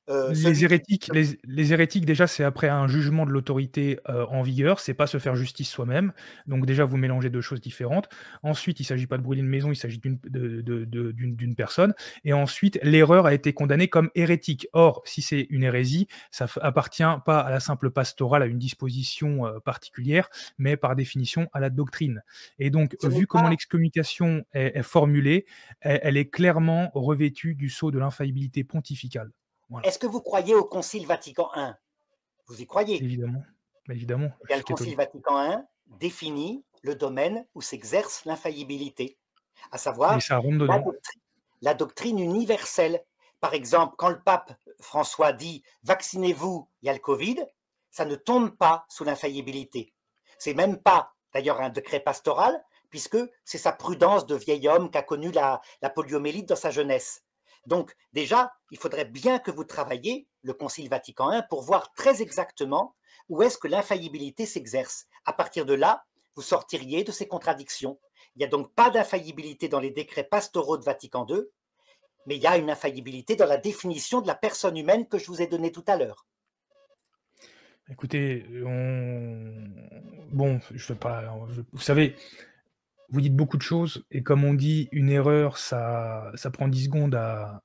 les celui qui... hérétiques, les hérétiques, déjà, c'est après un jugement de l'autorité en vigueur, c'est pas se faire justice soi-même. Donc déjà, vous mélangez deux choses différentes. Ensuite, il s'agit pas de brûler une maison, il s'agit d'une personne. Et ensuite, l'erreur a été condamnée comme hérétique. Or, si c'est une hérésie, ça appartient pas à la simple pastorale, à une disposition particulière, mais par définition à la doctrine. Et donc, vu comment l'excommunication est formulée, elle est clairement revêtue du sceau de l'infaillibilité pontificale. Voilà. Est-ce que vous croyez au Concile Vatican I? Vous y croyez? Évidemment, évidemment, Eh je bien, suis le Concile catholique. Vatican I définit le domaine où s'exerce l'infaillibilité, à Et savoir ça rentre dedans. la doctrine universelle. Par exemple, quand le pape François dit « vaccinez-vous, il y a le Covid », ça ne tombe pas sous l'infaillibilité. C'est même pas, d'ailleurs, un décret pastoral, puisque c'est sa prudence de vieil homme qui a connu la poliomyélite dans sa jeunesse. Donc, déjà, il faudrait bien que vous travailliez, le Concile Vatican I, pour voir très exactement où est-ce que l'infaillibilité s'exerce. À partir de là, vous sortiriez de ces contradictions. Il n'y a donc pas d'infaillibilité dans les décrets pastoraux de Vatican II, mais il y a une infaillibilité dans la définition de la personne humaine que je vous ai donnée tout à l'heure. Écoutez, bon, je veux pas... Vous savez, vous dites beaucoup de choses, et comme on dit, une erreur, ça prend 10 secondes à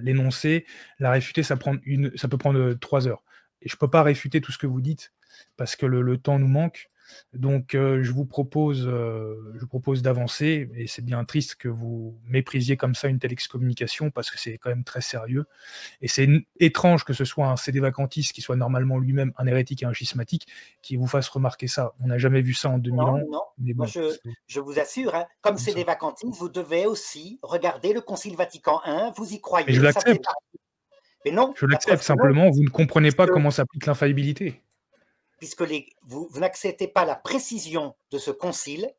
l'énoncer. La réfuter, ça peut prendre 3 heures. Et je peux pas réfuter tout ce que vous dites, parce que le temps nous manque. Donc, je vous propose d'avancer, et c'est bien triste que vous méprisiez comme ça une telle excommunication, parce que c'est quand même très sérieux. Et c'est étrange que ce soit un sédévacantiste qui soit normalement lui-même un hérétique et un schismatique qui vous fasse remarquer ça. On n'a jamais vu ça en 2000 ans. Non, Mais bon, moi je vous assure, hein, comme c'est des vacantistes, vous devez aussi regarder le Concile Vatican I, vous y croyez. Mais je l'accepte. Mais non, je l'accepte, simplement, vous ne comprenez pas comment s'applique l'infaillibilité. Puisque vous n'acceptez pas la précision de ce concile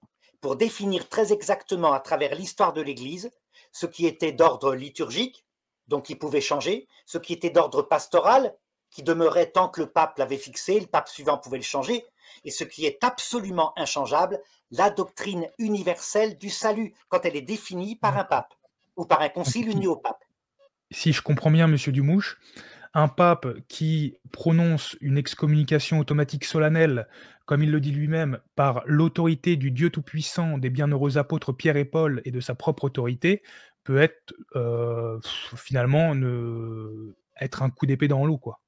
pour définir très exactement à travers l'histoire de l'Église ce qui était d'ordre liturgique, donc qui pouvait changer, ce qui était d'ordre pastoral, qui demeurait tant que le pape l'avait fixé, le pape suivant pouvait le changer, et ce qui est absolument inchangeable, la doctrine universelle du salut, quand elle est définie par un D'accord. pape, ou par un Donc concile uni au pape. si je comprends bien monsieur Dumouche, un pape qui prononce une excommunication automatique solennelle, comme il le dit lui-même, par l'autorité du Dieu tout-puissant, des bienheureux apôtres Pierre et Paul et de sa propre autorité, peut être, finalement être un coup d'épée dans l'eau, quoi.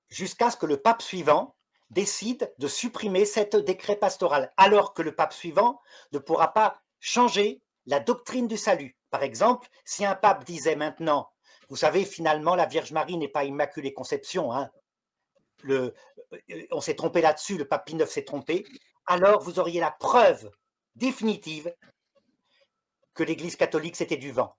Jusqu'à ce que le pape suivant décide de supprimer cet décret pastoral, alors que le pape suivant ne pourra pas changer la doctrine du salut. Par exemple, si un pape disait maintenant, vous savez, finalement, la Vierge Marie n'est pas Immaculée Conception, hein, on s'est trompé là-dessus, le pape Pie IX s'est trompé, alors vous auriez la preuve définitive que l'Église catholique, c'était du vent.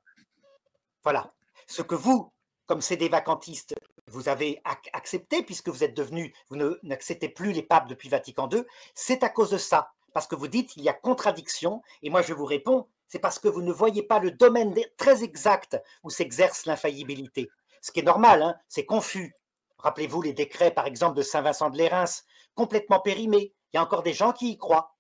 Voilà. Ce que vous, comme CD vacantistes, vous avez accepté, puisque vous êtes devenu, vous n'acceptez plus les papes depuis Vatican II, c'est à cause de ça. Parce que vous dites qu'il y a contradiction, et moi je vous réponds, c'est parce que vous ne voyez pas le domaine très exact où s'exerce l'infaillibilité. Ce qui est normal, hein, c'est confus. Rappelez-vous les décrets, par exemple, de Saint Vincent de Lérins, complètement périmés. Il y a encore des gens qui y croient.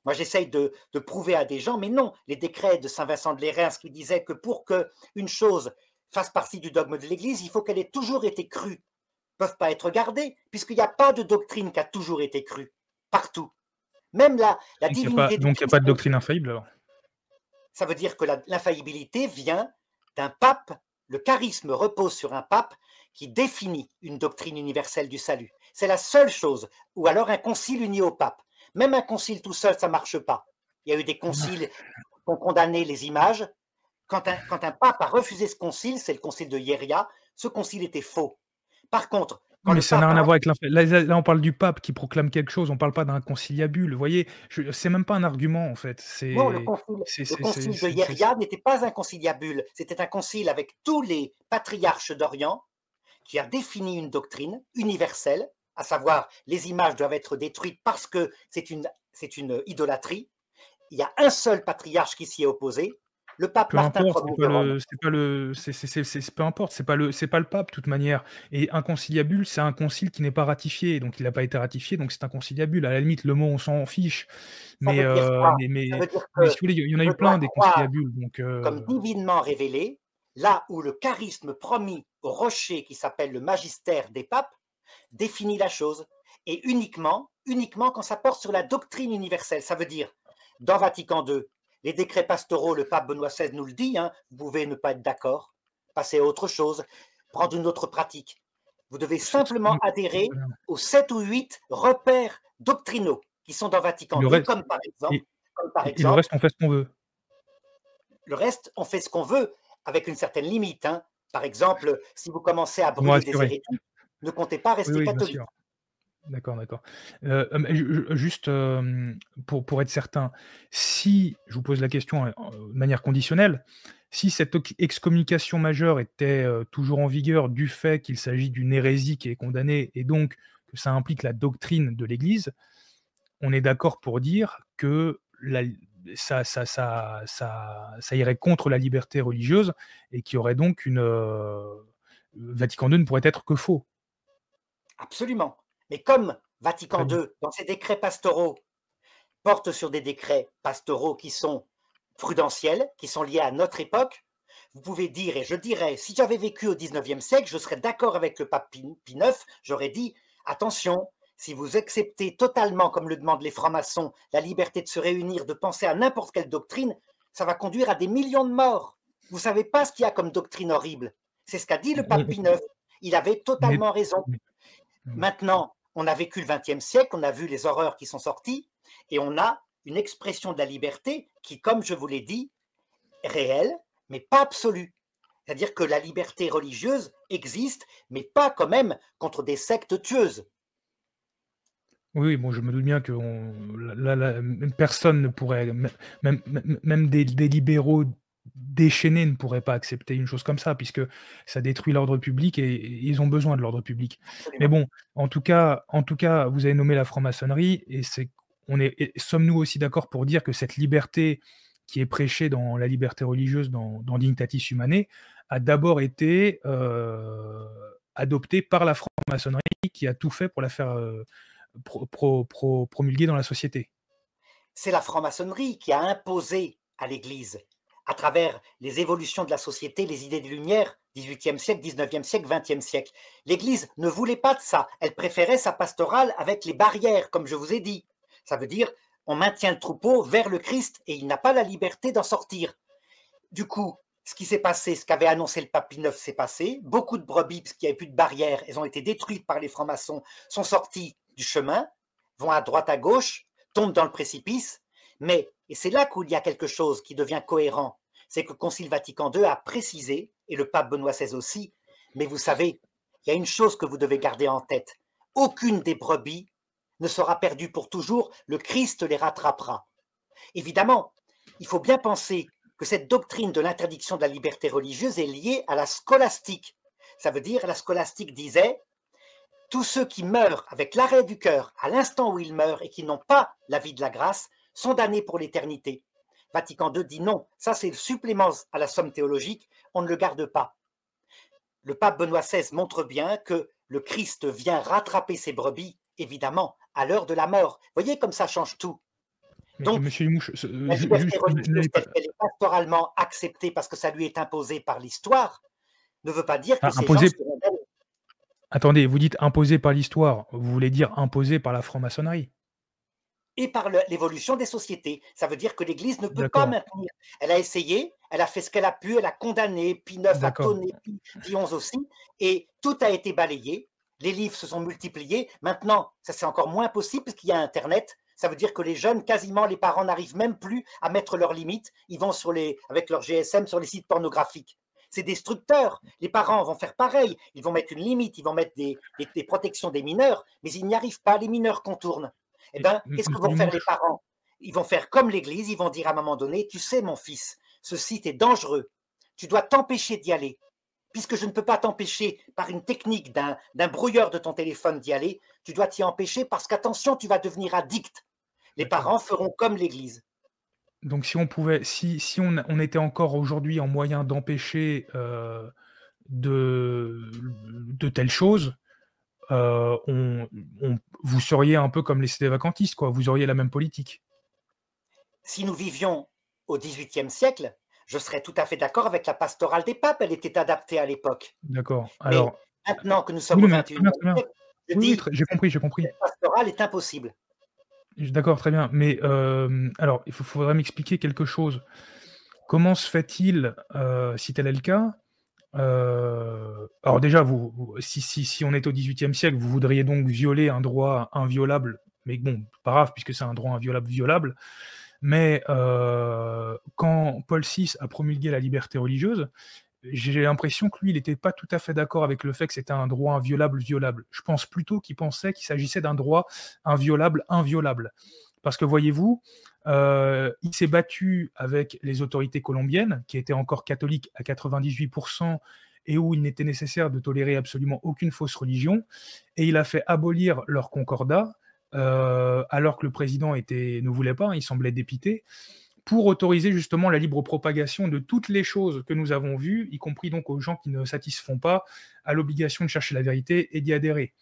Moi, j'essaye de prouver à des gens, mais non, les décrets de Saint Vincent de Lérins qui disaient que pour qu'une chose fasse partie du dogme de l'Église, il faut qu'elle ait toujours été crue, ne peuvent pas être gardées, puisqu'il n'y a pas de doctrine qui a toujours été crue, partout. Même la divinité du Donc il n'y a pas Christ, de doctrine infaillible alors? ça veut dire que l'infaillibilité vient d'un pape, le charisme repose sur un pape qui définit une doctrine universelle du salut. C'est la seule chose, ou alors un concile uni au pape. Même un concile tout seul, ça ne marche pas. Il y a eu des conciles qui ont condamné les images. Quand un pape a refusé ce concile, c'est le concile de Hieria, ce concile était faux. Par contre, quand Mais le ça n'a pape rien à a... voir avec là, on parle du pape qui proclame quelque chose, on ne parle pas d'un conciliabule, vous voyez? C'est même pas un argument, en fait, Non, c'est le c'est c'est concile de c'est c'est Hieria n'était pas un conciliabule, c'était un concile avec tous les patriarches d'Orient qui a défini une doctrine universelle, à savoir les images doivent être détruites parce que c'est une idolâtrie. Il y a un seul patriarche qui s'y est opposé, le pape peu Martin importe, Ier de Rome. c'est pas le peu importe, c'est pas le pape, de toute manière, et un conciliabule, c'est un concile qui n'est pas ratifié, donc il n'a pas été ratifié, donc c'est un conciliabule. À la limite, le mot, on s'en fiche, Ça mais veut dire quoi? Ça veut dire mais si que vous voulez, il y en a je eu dois plein des croire conciliabules, donc comme divinement révélé, là où le charisme promis au rocher qui s'appelle le magistère des papes définit la chose, et uniquement quand ça porte sur la doctrine universelle. Ça veut dire, dans Vatican II, les décrets pastoraux, le pape Benoît XVI nous le dit, hein, vous pouvez ne pas être d'accord, passer à autre chose, prendre une autre pratique. Vous devez simplement adhérer aux 7 ou 8 repères doctrinaux qui sont dans et Vatican le II, reste et comme par le exemple, reste, on fait ce qu'on veut. le reste, on fait ce qu'on veut, avec une certaine limite. Hein. Par exemple, si vous commencez à Vous me brûler des rassurez. hérétiques, ne comptez pas Oui, rester oui, bien catholique. sûr. D'accord, d'accord. Juste, pour être certain, si je vous pose la question, de manière conditionnelle, si cette excommunication majeure était, toujours en vigueur du fait qu'il s'agit d'une hérésie qui est condamnée et donc que ça implique la doctrine de l'Église, on est d'accord pour dire que la ça irait contre la liberté religieuse et qu'il y aurait donc Vatican II ne pourrait être que faux. Absolument. Mais comme Très Vatican bien. II, dans ses décrets pastoraux, porte sur des décrets pastoraux qui sont prudentiels, qui sont liés à notre époque, vous pouvez dire, et je dirais, si j'avais vécu au 19e siècle, je serais d'accord avec le pape Pie IX, j'aurais dit, attention, si vous acceptez totalement, comme le demandent les francs-maçons, la liberté de se réunir, de penser à n'importe quelle doctrine, ça va conduire à des millions de morts. Vous ne savez pas ce qu'il y a comme doctrine horrible. C'est ce qu'a dit le pape Pie IX. Il avait On est totalement raison. Maintenant, on a vécu le XXe siècle, on a vu les horreurs qui sont sorties, et on a une expression de la liberté qui, comme je vous l'ai dit, est réelle, mais pas absolue. C'est-à-dire que la liberté religieuse existe, mais pas quand même contre des sectes tueuses. Oui, bon, je me doute bien que personne ne pourrait, même des libéraux déchaînés ne pourraient pas accepter une chose comme ça, puisque ça détruit l'ordre public et ils ont besoin de l'ordre public. Mais Absolument. bon, en tout cas, vous avez nommé la franc-maçonnerie et sommes-nous aussi d'accord pour dire que cette liberté qui est prêchée dans la liberté religieuse, dans Dignitatis Humanae, a d'abord été adoptée par la France? franc-maçonnerie qui a tout fait pour la faire promulguer dans la société. C'est la franc-maçonnerie qui a imposé à l'Église, à travers les évolutions de la société, les idées des Lumières, 18e siècle, 19e siècle, 20e siècle. L'Église ne voulait pas de ça. Elle préférait sa pastorale avec les barrières, comme je vous ai dit. Ça veut dire, on maintient le troupeau vers le Christ et il n'a pas la liberté d'en sortir. Du coup, ce qui s'est passé, ce qu'avait annoncé le pape Pie IX s'est passé. Beaucoup de brebis, parce qu'il n'y avait plus de barrières, elles ont été détruites par les francs-maçons, sont sorties du chemin, vont à droite, à gauche, tombent dans le précipice. Mais, et c'est là qu'il y a quelque chose qui devient cohérent, c'est que le Concile Vatican II a précisé, et le pape Benoît XVI aussi, mais vous savez, il y a une chose que vous devez garder en tête. Aucune des brebis ne sera perdue pour toujours, le Christ les rattrapera. Évidemment, il faut bien penser que cette doctrine de l'interdiction de la liberté religieuse est liée à la scolastique. Ça veut dire, la scolastique disait, tous ceux qui meurent avec l'arrêt du cœur à l'instant où ils meurent et qui n'ont pas la vie de la grâce sont damnés pour l'éternité. Vatican II dit non, ça c'est le supplément à la somme théologique, on ne le garde pas. Le pape Benoît XVI montre bien que le Christ vient rattraper ses brebis, évidemment, à l'heure de la mort. Vous voyez comme ça change tout. Mais Donc, Monsieur Imouche, la liberté religieuse, telle qu'elle est pastoralement acceptée parce que ça lui est imposé par l'histoire, ne veut pas dire que ces gens seront damnés. Attendez, vous dites imposé par l'histoire, vous voulez dire imposé par la franc-maçonnerie? Et par l'évolution des sociétés. Ça veut dire que l'Église ne peut pas maintenir. Elle a essayé, elle a fait ce qu'elle a pu, elle a condamné, Pie IX a tonné, Pie XI aussi, et tout a été balayé. Les livres se sont multipliés. Maintenant, ça c'est encore moins possible parce qu'il y a Internet. Ça veut dire que les jeunes, quasiment les parents, n'arrivent même plus à mettre leurs limites. Ils vont avec leur GSM sur les sites pornographiques. C'est destructeur. Les parents vont faire pareil. Ils vont mettre une limite, ils vont mettre des protections des mineurs, mais ils n'y arrivent pas. Les mineurs contournent. Eh bien, qu'est-ce que vont faire les parents? Ils vont faire comme l'Église, ils vont dire à un moment donné, tu sais mon fils, ce site est dangereux, tu dois t'empêcher d'y aller. Puisque je ne peux pas t'empêcher par une technique d'un brouilleur de ton téléphone d'y aller, tu dois t'y empêcher parce qu'attention, tu vas devenir addict. Les parents feront comme l'Église. Donc si on pouvait, si on était encore aujourd'hui en moyen d'empêcher de telles choses, vous seriez un peu comme les sédévacantistes, quoi. Vous auriez la même politique. Si nous vivions au XVIIIe siècle, je serais tout à fait d'accord avec la pastorale des papes. Elle était adaptée à l'époque. D'accord. Alors, mais maintenant que nous sommes au XXIe siècle, je dis j'ai compris. cette pastorale est impossible. D'accord, très bien. Mais alors, il faudrait m'expliquer quelque chose. Comment se fait-il, si tel est le cas, alors déjà, si on est au XVIIIe siècle, vous voudriez donc violer un droit inviolable, mais bon, pas grave puisque c'est un droit inviolable violable. Mais quand Paul VI a promulgué la liberté religieuse, j'ai l'impression que lui, il n'était pas tout à fait d'accord avec le fait que c'était un droit inviolable violable. Je pense plutôt qu'il pensait qu'il s'agissait d'un droit inviolable inviolable. Parce que voyez-vous, il s'est battu avec les autorités colombiennes, qui étaient encore catholiques à 98%, et où il n'était nécessaire de tolérer absolument aucune fausse religion, et il a fait abolir leur concordat, alors que le président ne voulait pas, il semblait dépité, pour autoriser justement la libre propagation de toutes les choses que nous avons vues, y compris donc aux gens qui ne satisfont pas à l'obligation de chercher la vérité et d'y adhérer.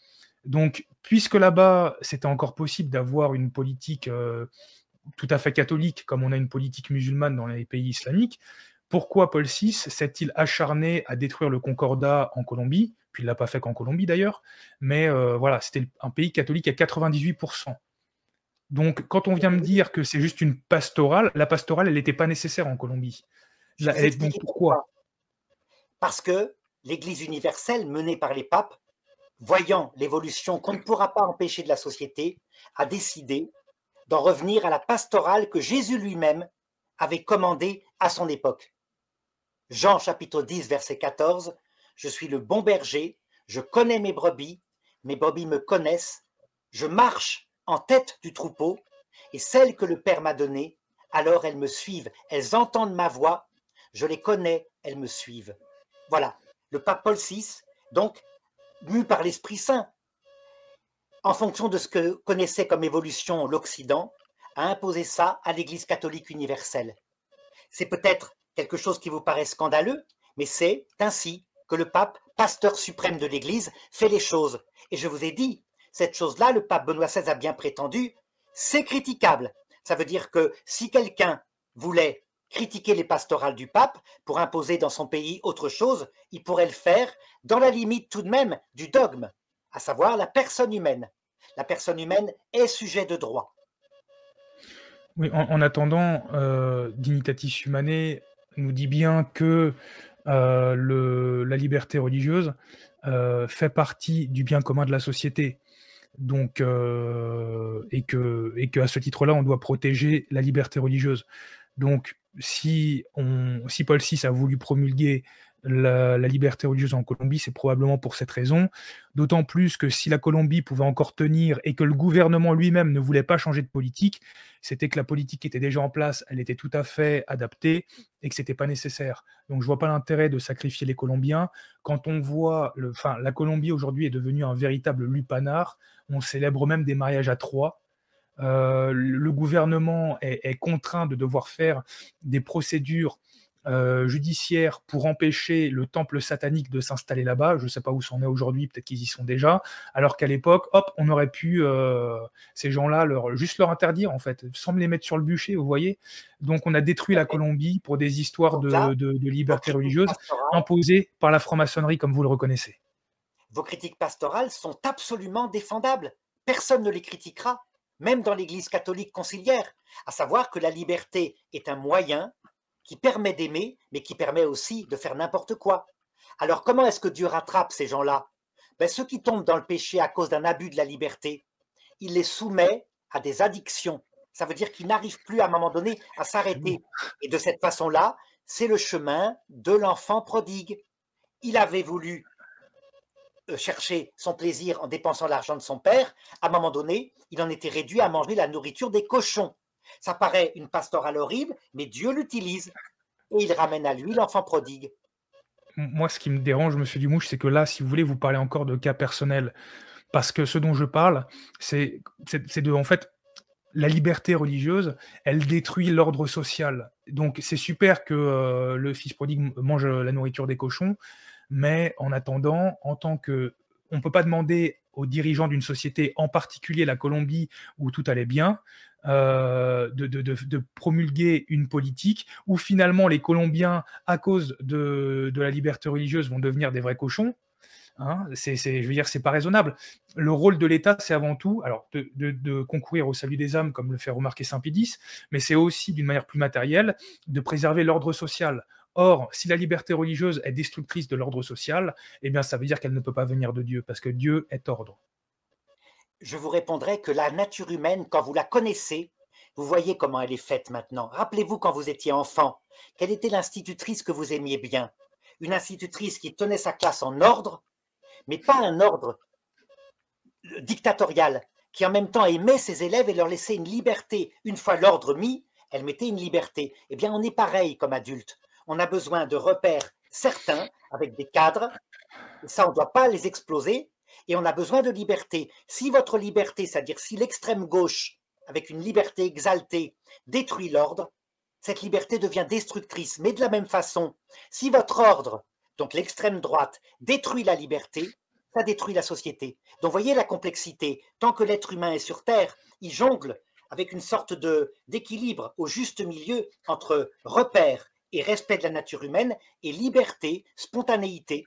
Donc, puisque là-bas, c'était encore possible d'avoir une politique tout à fait catholique, comme on a une politique musulmane dans les pays islamiques, pourquoi Paul VI s'est-il acharné à détruire le concordat en Colombie? Puis il ne l'a pas fait qu'en Colombie d'ailleurs, mais voilà, c'était un pays catholique à 98%. Donc, quand on vient me dire que c'est juste une pastorale, la pastorale, elle n'était pas nécessaire en Colombie. Donc, pourquoi? Parce que l'Église universelle, menée par les papes, voyant l'évolution qu'on ne pourra pas empêcher de la société, a décidé d'en revenir à la pastorale que Jésus lui-même avait commandée à son époque. Jean chapitre 10, verset 14, « Je suis le bon berger, je connais mes brebis me connaissent, je marche en tête du troupeau, et celles que le Père m'a données, alors elles me suivent, elles entendent ma voix, je les connais, elles me suivent. » Voilà, le pape Paul VI, donc, mu par l'Esprit Saint, en fonction de ce que connaissait comme évolution l'Occident, a imposé ça à l'Église catholique universelle. C'est peut-être quelque chose qui vous paraît scandaleux, mais c'est ainsi. que le pape, pasteur suprême de l'Église, fait les choses. Et je vous ai dit, cette chose-là, le pape Benoît XVI a bien prétendu, c'est critiquable. Ça veut dire que si quelqu'un voulait critiquer les pastorales du pape pour imposer dans son pays autre chose, il pourrait le faire dans la limite tout de même du dogme, à savoir la personne humaine. La personne humaine est sujet de droit. Oui, en attendant, Dignitatis Humanae nous dit bien que la liberté religieuse fait partie du bien commun de la société. Donc, et que à ce titre-là, on doit protéger la liberté religieuse. Donc, si Paul VI a voulu promulguer la liberté religieuse en Colombie, c'est probablement pour cette raison. D'autant plus que si la Colombie pouvait encore tenir et que le gouvernement lui-même ne voulait pas changer de politique, c'était que la politique était déjà en place, elle était tout à fait adaptée et que c'était pas nécessaire. Donc, je vois pas l'intérêt de sacrifier les Colombiens. Quand on voit, la Colombie aujourd'hui est devenue un véritable lupanar. On célèbre même des mariages à trois. Le gouvernement est contraint de devoir faire des procédures judiciaires pour empêcher le temple satanique de s'installer là-bas. Je ne sais pas où c'en est aujourd'hui, peut-être qu'ils y sont déjà. Alors qu'à l'époque, hop, on aurait pu, ces gens-là, juste leur interdire, en fait, sans me les mettre sur le bûcher, vous voyez. Donc on a détruit la Colombie pour des histoires de liberté religieuse imposées par la franc-maçonnerie, comme vous le reconnaissez. Vos critiques pastorales sont absolument défendables. Personne ne les critiquera, même dans l'Église catholique conciliaire, à savoir que la liberté est un moyen qui permet d'aimer, mais qui permet aussi de faire n'importe quoi. Alors comment est-ce que Dieu rattrape ces gens-là? Ceux qui tombent dans le péché à cause d'un abus de la liberté, il les soumet à des addictions. Ça veut dire qu'ils n'arrivent plus à un moment donné à s'arrêter. Et de cette façon-là, c'est le chemin de l'enfant prodigue. Il avait voulu chercher son plaisir en dépensant l'argent de son père. À un moment donné, il en était réduit à manger la nourriture des cochons. Ça paraît une pastorale horrible, mais Dieu l'utilise et il ramène à lui l'enfant prodigue. Moi, ce qui me dérange, monsieur Dumouche, c'est que là, si vous voulez, vous parlez encore de cas personnels. Parce que ce dont je parle, c'est de, en fait, la liberté religieuse, elle détruit l'ordre social. Donc, c'est super que le fils prodigue mange la nourriture des cochons, mais en attendant, on ne peut pas demander aux dirigeants d'une société, en particulier la Colombie, où tout allait bien, de promulguer une politique où finalement les Colombiens, à cause de la liberté religieuse, vont devenir des vrais cochons. Hein, je veux dire, c'est pas raisonnable. Le rôle de l'État, c'est avant tout, alors, de concourir au salut des âmes, comme le fait remarquer Saint Pédis, mais c'est aussi, d'une manière plus matérielle, de préserver l'ordre social. Or, si la liberté religieuse est destructrice de l'ordre social, eh bien, ça veut dire qu'elle ne peut pas venir de Dieu, parce que Dieu est ordre. Je vous répondrai que la nature humaine, quand vous la connaissez, vous voyez comment elle est faite maintenant. Rappelez-vous quand vous étiez enfant, quelle était l'institutrice que vous aimiez bien? Une institutrice qui tenait sa classe en ordre, mais pas un ordre dictatorial, qui en même temps aimait ses élèves et leur laissait une liberté. Une fois l'ordre mis, elle mettait une liberté. Eh bien, on est pareil comme adulte. On a besoin de repères certains, avec des cadres, et ça, on ne doit pas les exploser, et on a besoin de liberté. Si votre liberté, c'est-à-dire si l'extrême gauche, avec une liberté exaltée, détruit l'ordre, cette liberté devient destructrice. Mais de la même façon, si votre ordre, donc l'extrême droite, détruit la liberté, ça détruit la société. Donc voyez la complexité. Tant que l'être humain est sur Terre, il jongle avec une sorte d'équilibre au juste milieu entre repères et respect de la nature humaine et liberté, spontanéité.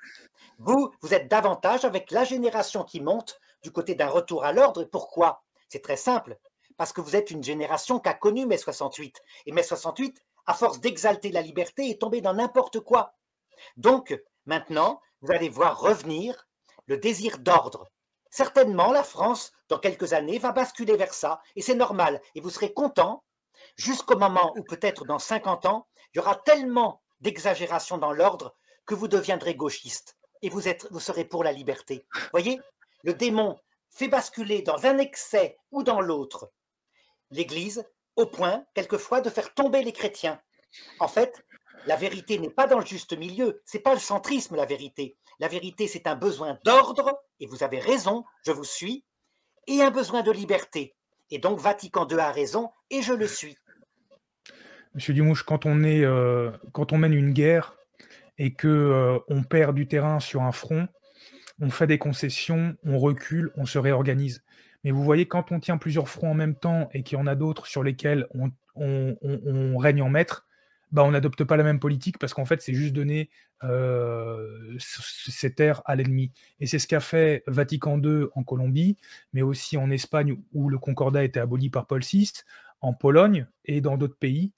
Vous êtes davantage avec la génération qui monte du côté d'un retour à l'ordre. Et pourquoi? C'est très simple. Parce que vous êtes une génération qui a connu mai 68. Et mai 68, à force d'exalter la liberté, est tombé dans n'importe quoi. Donc, maintenant, vous allez voir revenir le désir d'ordre. Certainement, la France, dans quelques années, va basculer vers ça. Et c'est normal. Et vous serez content jusqu'au moment où, peut-être dans 50 ans, il y aura tellement d'exagération dans l'ordre que vous deviendrez gauchiste. Et vous serez pour la liberté. Voyez, le démon fait basculer dans un excès ou dans l'autre l'Église au point, quelquefois, de faire tomber les chrétiens. En fait, la vérité n'est pas dans le juste milieu, c'est pas le centrisme la vérité. La vérité, c'est un besoin d'ordre, et vous avez raison, je vous suis, et un besoin de liberté. Et donc Vatican II a raison, et je le suis. Monsieur Dumouche, quand on mène une guerre et que on perd du terrain sur un front, on fait des concessions, on recule, on se réorganise. Mais vous voyez, quand on tient plusieurs fronts en même temps et qu'il y en a d'autres sur lesquels on règne en maître, bah, on n'adopte pas la même politique parce qu'en fait, c'est juste donner ces terres à l'ennemi. Et c'est ce qu'a fait Vatican II en Colombie, mais aussi en Espagne où le Concordat a été aboli par Paul VI, en Pologne et dans d'autres pays.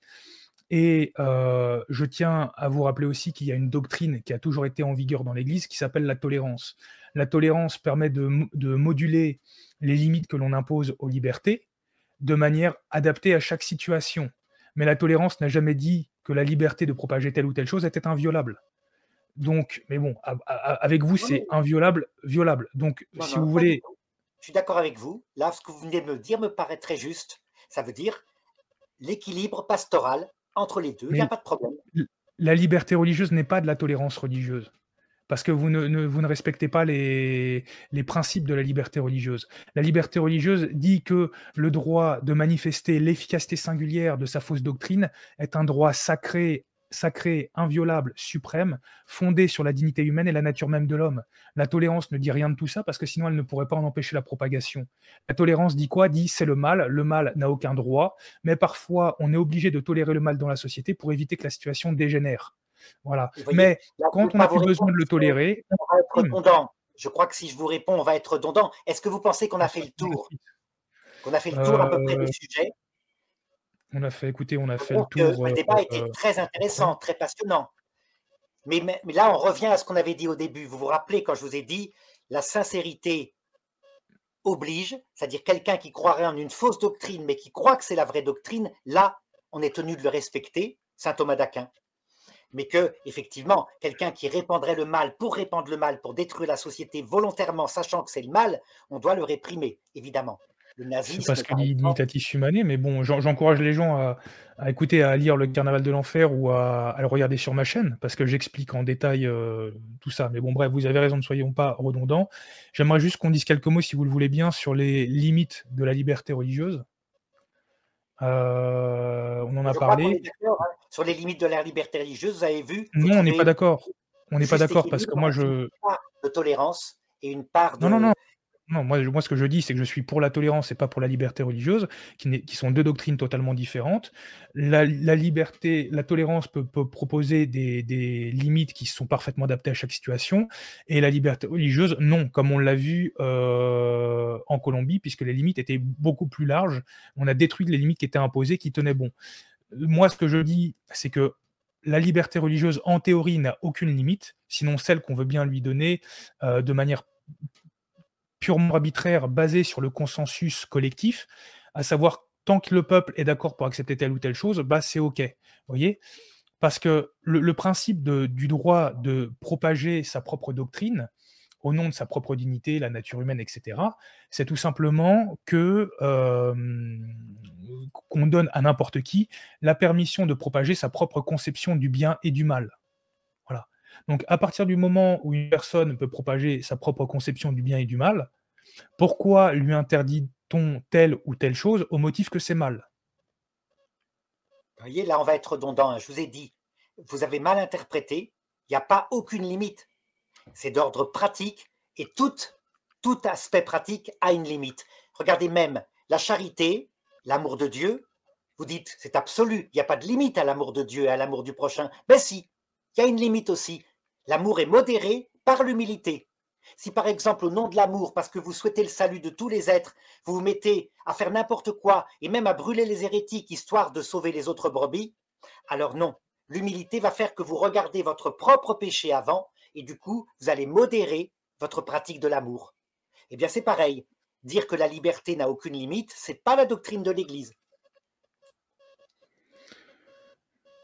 Et je tiens à vous rappeler aussi qu'il y a une doctrine qui a toujours été en vigueur dans l'Église qui s'appelle la tolérance. La tolérance permet de moduler les limites que l'on impose aux libertés de manière adaptée à chaque situation. Mais la tolérance n'a jamais dit que la liberté de propager telle ou telle chose était inviolable. Donc, mais bon, avec vous, Non, c'est inviolable, violable. Donc, non, si non, vous pas du voulez, tout. Je suis d'accord avec vous. Là, ce que vous venez de me dire me paraît très juste. Ça veut dire l'équilibre pastoral entre les deux, il n'y a mais pas de problème. la liberté religieuse n'est pas de la tolérance religieuse. Parce que vous ne respectez pas les principes de la liberté religieuse. La liberté religieuse dit que le droit de manifester l'efficacité singulière de sa fausse doctrine est un droit sacré, sacré, inviolable, suprême, fondé sur la dignité humaine et la nature même de l'homme. La tolérance ne dit rien de tout ça parce que sinon elle ne pourrait pas en empêcher la propagation. La tolérance dit quoi? Dit c'est le mal n'a aucun droit, mais parfois on est obligé de tolérer le mal dans la société pour éviter que la situation dégénère. Voilà. Vous voyez, Mais là, je ne quand peux on pas n'a vous plus besoin répondre de le parce tolérer, on qu'on va être l'exprime. redondant. Je crois que si je vous réponds, on va être redondant. Est-ce que vous pensez qu'on a fait le Passons à la tour? suite. Qu'on a fait le tour à peu près des Heu, sujets? écoutez, on a Je fait le trouve que tour, le débat était très à peu près. intéressant, très passionnant. Mais là, on revient à ce qu'on avait dit au début. Vous vous rappelez quand je vous ai dit la sincérité oblige, c'est-à-dire quelqu'un qui croirait en une fausse doctrine, mais qui croit que c'est la vraie doctrine, là, on est tenu de le respecter, saint Thomas d'Aquin. Mais que, effectivement, quelqu'un qui répandrait le mal, pour détruire la société volontairement, sachant que c'est le mal, on doit le réprimer, évidemment. Le C'est nazisme, parce que par exemple, Dignitatis Humanae, mais bon, j'encourage les gens à écouter, à lire Le Carnaval de l'enfer ou à le regarder sur ma chaîne, parce que j'explique en détail, tout ça. Mais bon, bref, vous avez raison, ne soyons pas redondants. J'aimerais juste qu'on dise quelques mots, si vous le voulez bien, sur les limites de la liberté religieuse. On en a je crois qu'on est parlé. d'accord hein, sur les limites de la liberté religieuse. Vous avez vu, vous Non, on n'est pas trouvez d'accord. On le n'est pas juste d'accord parce que équilibre moi entre une je part de tolérance et une part non, non, non. de... Non, moi ce que je dis, c'est que je suis pour la tolérance et pas pour la liberté religieuse, qui sont 2 doctrines totalement différentes. La liberté, la tolérance peut proposer des limites qui sont parfaitement adaptées à chaque situation et la liberté religieuse, non, comme on l'a vu, en Colombie, puisque les limites étaient beaucoup plus larges. On a détruit les limites qui étaient imposées, qui tenaient bon. Moi, ce que je dis, c'est que la liberté religieuse, en théorie, n'a aucune limite, sinon celle qu'on veut bien lui donner, de manière purement arbitraire basé sur le consensus collectif, à savoir tant que le peuple est d'accord pour accepter telle ou telle chose, bah c'est OK. Vous voyez? Parce que le principe du droit de propager sa propre doctrine, au nom de sa propre dignité, la nature humaine, et cetera, c'est tout simplement que, qu'on donne à n'importe qui la permission de propager sa propre conception du bien et du mal. Voilà. Donc à partir du moment où une personne peut propager sa propre conception du bien et du mal, pourquoi lui interdit-on telle ou telle chose au motif que c'est mal? Vous voyez, là, on va être redondant. Hein. Je vous ai dit, vous avez mal interprété, il n'y a pas aucune limite. C'est d'ordre pratique et tout aspect pratique a une limite. Regardez même la charité, l'amour de Dieu, vous dites c'est absolu, il n'y a pas de limite à l'amour de Dieu et à l'amour du prochain. Ben si, il y a une limite aussi. L'amour est modéré par l'humilité. Si par exemple au nom de l'amour, parce que vous souhaitez le salut de tous les êtres, vous vous mettez à faire n'importe quoi et même à brûler les hérétiques histoire de sauver les autres brebis, alors non, l'humilité va faire que vous regardez votre propre péché avant et du coup, vous allez modérer votre pratique de l'amour. Eh bien, c'est pareil. Dire que la liberté n'a aucune limite, c'est pas la doctrine de l'Église.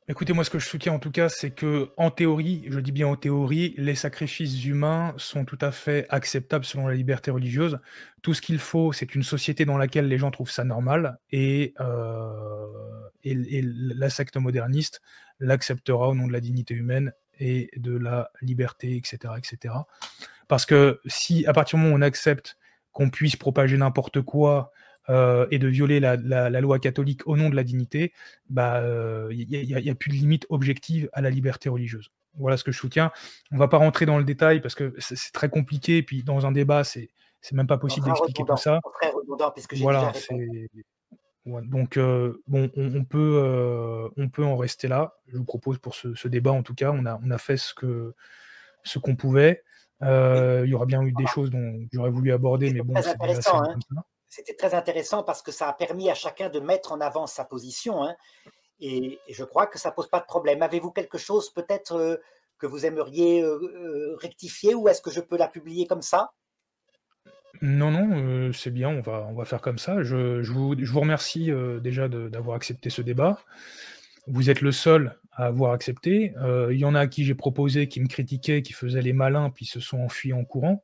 Écoutez, moi, ce que je soutiens en tout cas, c'est que, en théorie, je dis bien en théorie, les sacrifices humains sont tout à fait acceptables selon la liberté religieuse. Tout ce qu'il faut, c'est une société dans laquelle les gens trouvent ça normal et la secte moderniste l'acceptera au nom de la dignité humaine et de la liberté, etc., etc. Parce que si, à partir du moment où on accepte qu'on puisse propager n'importe quoi et de violer la loi catholique au nom de la dignité, bah, il n'y a plus de limite objective à la liberté religieuse. voilà ce que je soutiens. On va pas rentrer dans le détail parce que c'est très compliqué et puis dans un débat, c'est même pas possible d'expliquer tout ça. On sera redondant puisque j'ai déjà Voilà, répondu. ouais, donc bon, on peut en rester là. Je vous propose pour ce débat, en tout cas, on a fait ce qu'on pouvait. Oui, Il y aura bien eu des choses dont j'aurais voulu aborder, mais c'était bon, très c'est déjà assez intéressant, dit hein. comme ça. C'était très intéressant parce que ça a permis à chacun de mettre en avant sa position, hein, et je crois que ça pose pas de problème. Avez-vous quelque chose peut-être, que vous aimeriez, rectifier ou est-ce que je peux la publier comme ça? Non, non, c'est bien, on va faire comme ça. Je vous remercie, déjà d'avoir accepté ce débat. Vous êtes le seul à avoir accepté. Il y en a à qui j'ai proposé, qui me critiquaient, qui faisaient les malins, puis se sont enfuis en courant.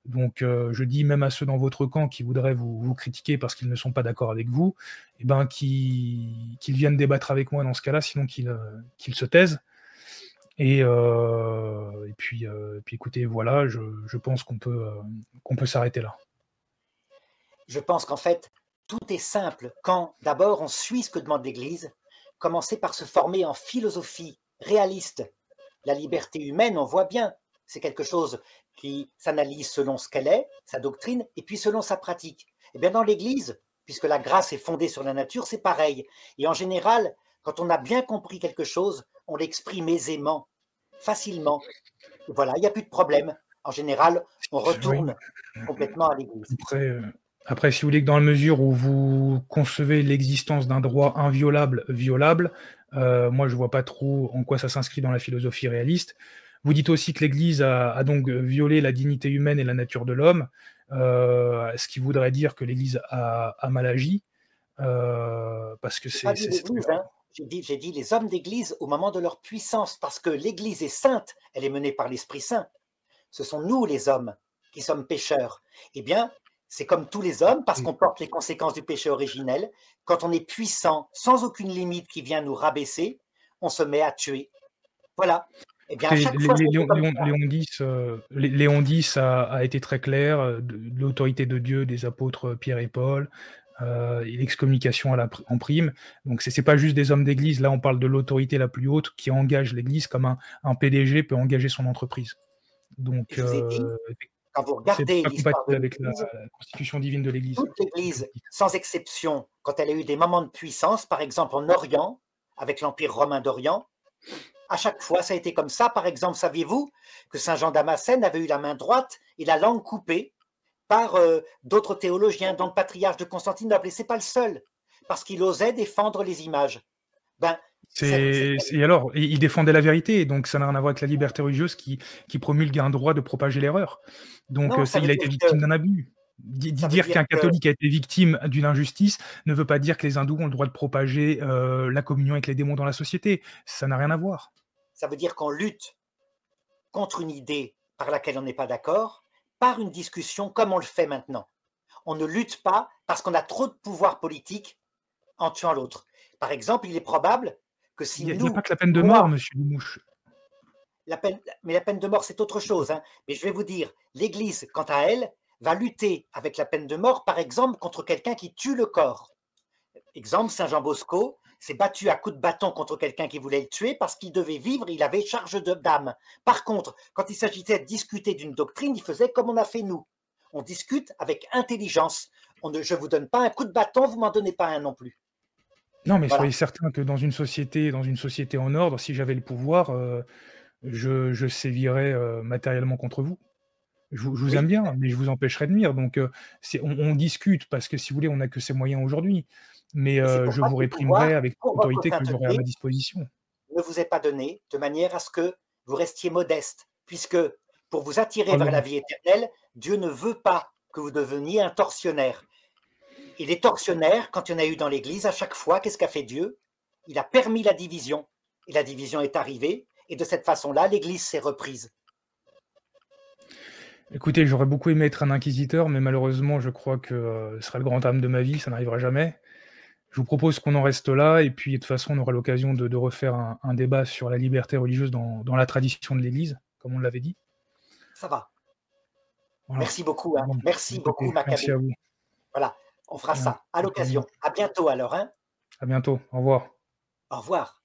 Donc, je dis même à ceux dans votre camp qui voudraient vous critiquer parce qu'ils ne sont pas d'accord avec vous, eh ben, qu'ils viennent débattre avec moi dans ce cas-là, sinon qu'ils se taisent. Et puis écoutez, voilà, je pense qu'on peut s'arrêter là. Je pense qu'en fait, tout est simple quand d'abord on suit ce que demande l'Église, commencer par se former en philosophie réaliste. La liberté humaine, on voit bien, c'est quelque chose qui s'analyse selon ce qu'elle est, sa doctrine, et puis selon sa pratique. Et bien dans l'Église, puisque la grâce est fondée sur la nature, c'est pareil. Et en général, quand on a bien compris quelque chose, on l'exprime aisément, facilement. Et voilà, il n'y a plus de problème. En général, on Oui. retourne complètement à l'Église. Après, si vous voulez que dans la mesure où vous concevez l'existence d'un droit inviolable, violable, moi je vois pas trop en quoi ça s'inscrit dans la philosophie réaliste. Vous dites aussi que l'Église a donc violé la dignité humaine et la nature de l'homme, ce qui voudrait dire que l'Église a mal agi, parce que J'ai pas dit c'est l'Église, hein. J'ai dit les hommes d'Église au moment de leur puissance, parce que l'Église est sainte, elle est menée par l'Esprit Saint. Ce sont nous les hommes qui sommes pécheurs. Eh bien, c'est comme tous les hommes, parce qu'on porte les conséquences du péché originel. Quand on est puissant, sans aucune limite qui vient nous rabaisser, on se met à tuer. Voilà. Eh bien, à écoutez, chaque fois, c'était comme ça. Léon X a été très clair, de l'autorité de Dieu, des apôtres Pierre et Paul, et l'excommunication en prime. Donc c'est pas juste des hommes d'église, là on parle de l'autorité la plus haute qui engage l'église comme un PDG peut engager son entreprise. Et Donc je vous ai dit, quand vous c'est regardez pas l'histoire de compatible avec la l'Église, constitution divine de l'église. toute l'Église, sans exception, quand elle a eu des moments de puissance, par exemple en Orient, avec l'Empire romain d'Orient, à chaque fois, ça a été comme ça. Par exemple, saviez-vous que Saint Jean Damascène avait eu la main droite et la langue coupée par d'autres théologiens, dont le patriarche de Constantinople, et ce n'est pas le seul, parce qu'il osait défendre les images. Ben, Et alors, il défendait la vérité, donc ça n'a rien à voir avec la liberté religieuse qui promulgue un droit de propager l'erreur. Donc non, ça veut il a été dire que, victime d'un abus. ça veut Dire dire qu'un que, catholique a été victime d'une injustice ne veut pas dire que les hindous ont le droit de propager la communion avec les démons dans la société. Ça n'a rien à voir. ça veut dire qu'on lutte contre une idée par laquelle on n'est pas d'accord, par une discussion comme on le fait maintenant. On ne lutte pas parce qu'on a trop de pouvoir politique en tuant l'autre. Par exemple, il est probable que si Il y a pas nous, que la peine de mort, moi, monsieur Lemouche. mais la peine de mort, c'est autre chose, hein. Mais je vais vous dire, l'Église, quant à elle, va lutter avec la peine de mort, par exemple, contre quelqu'un qui tue le corps. Exemple, Saint Jean Bosco s'est battu à coups de bâton contre quelqu'un qui voulait le tuer parce qu'il devait vivre, il avait charge d'âme. Par contre, quand il s'agissait de discuter d'une doctrine, il faisait comme on a fait nous. On discute avec intelligence. Je ne vous donne pas un coup de bâton, vous m'en donnez pas un non plus. Non, mais soyez Voilà. certain que dans une société en ordre, si j'avais le pouvoir, je sévirais, matériellement contre vous. Je vous aime Oui, bien, mais je vous empêcherai de nuire. Donc, on discute parce que si vous voulez, on n'a que ces moyens aujourd'hui. Mais, et c'est pour je ça vous que le réprimerai pouvoir, avec pour votre l'autorité que j'aurai à ma sainteté, disposition. ne vous est pas donné de manière à ce que vous restiez modeste, puisque pour vous attirer Oh vers la non, vie éternelle, Dieu ne veut pas que vous deveniez un tortionnaire. Et les tortionnaires, quand il y en a eu dans l'Église, à chaque fois, qu'est-ce qu'a fait Dieu? Il a permis la division. Et la division est arrivée. Et de cette façon-là, l'Église s'est reprise. écoutez, j'aurais beaucoup aimé être un inquisiteur, mais malheureusement, je crois que, ce sera le grand âme de ma vie, ça n'arrivera jamais. Je vous propose qu'on en reste là et puis de toute façon, on aura l'occasion de refaire un débat sur la liberté religieuse dans la tradition de l'Église, comme on l'avait dit. Ça va. Voilà. Merci beaucoup, hein. Bon, Merci beaucoup, écoutez, merci Maccabée. à vous. Voilà. On fera Bien, ça à bonne journée. l'occasion. À bientôt alors, hein. À bientôt. Au revoir. Au revoir.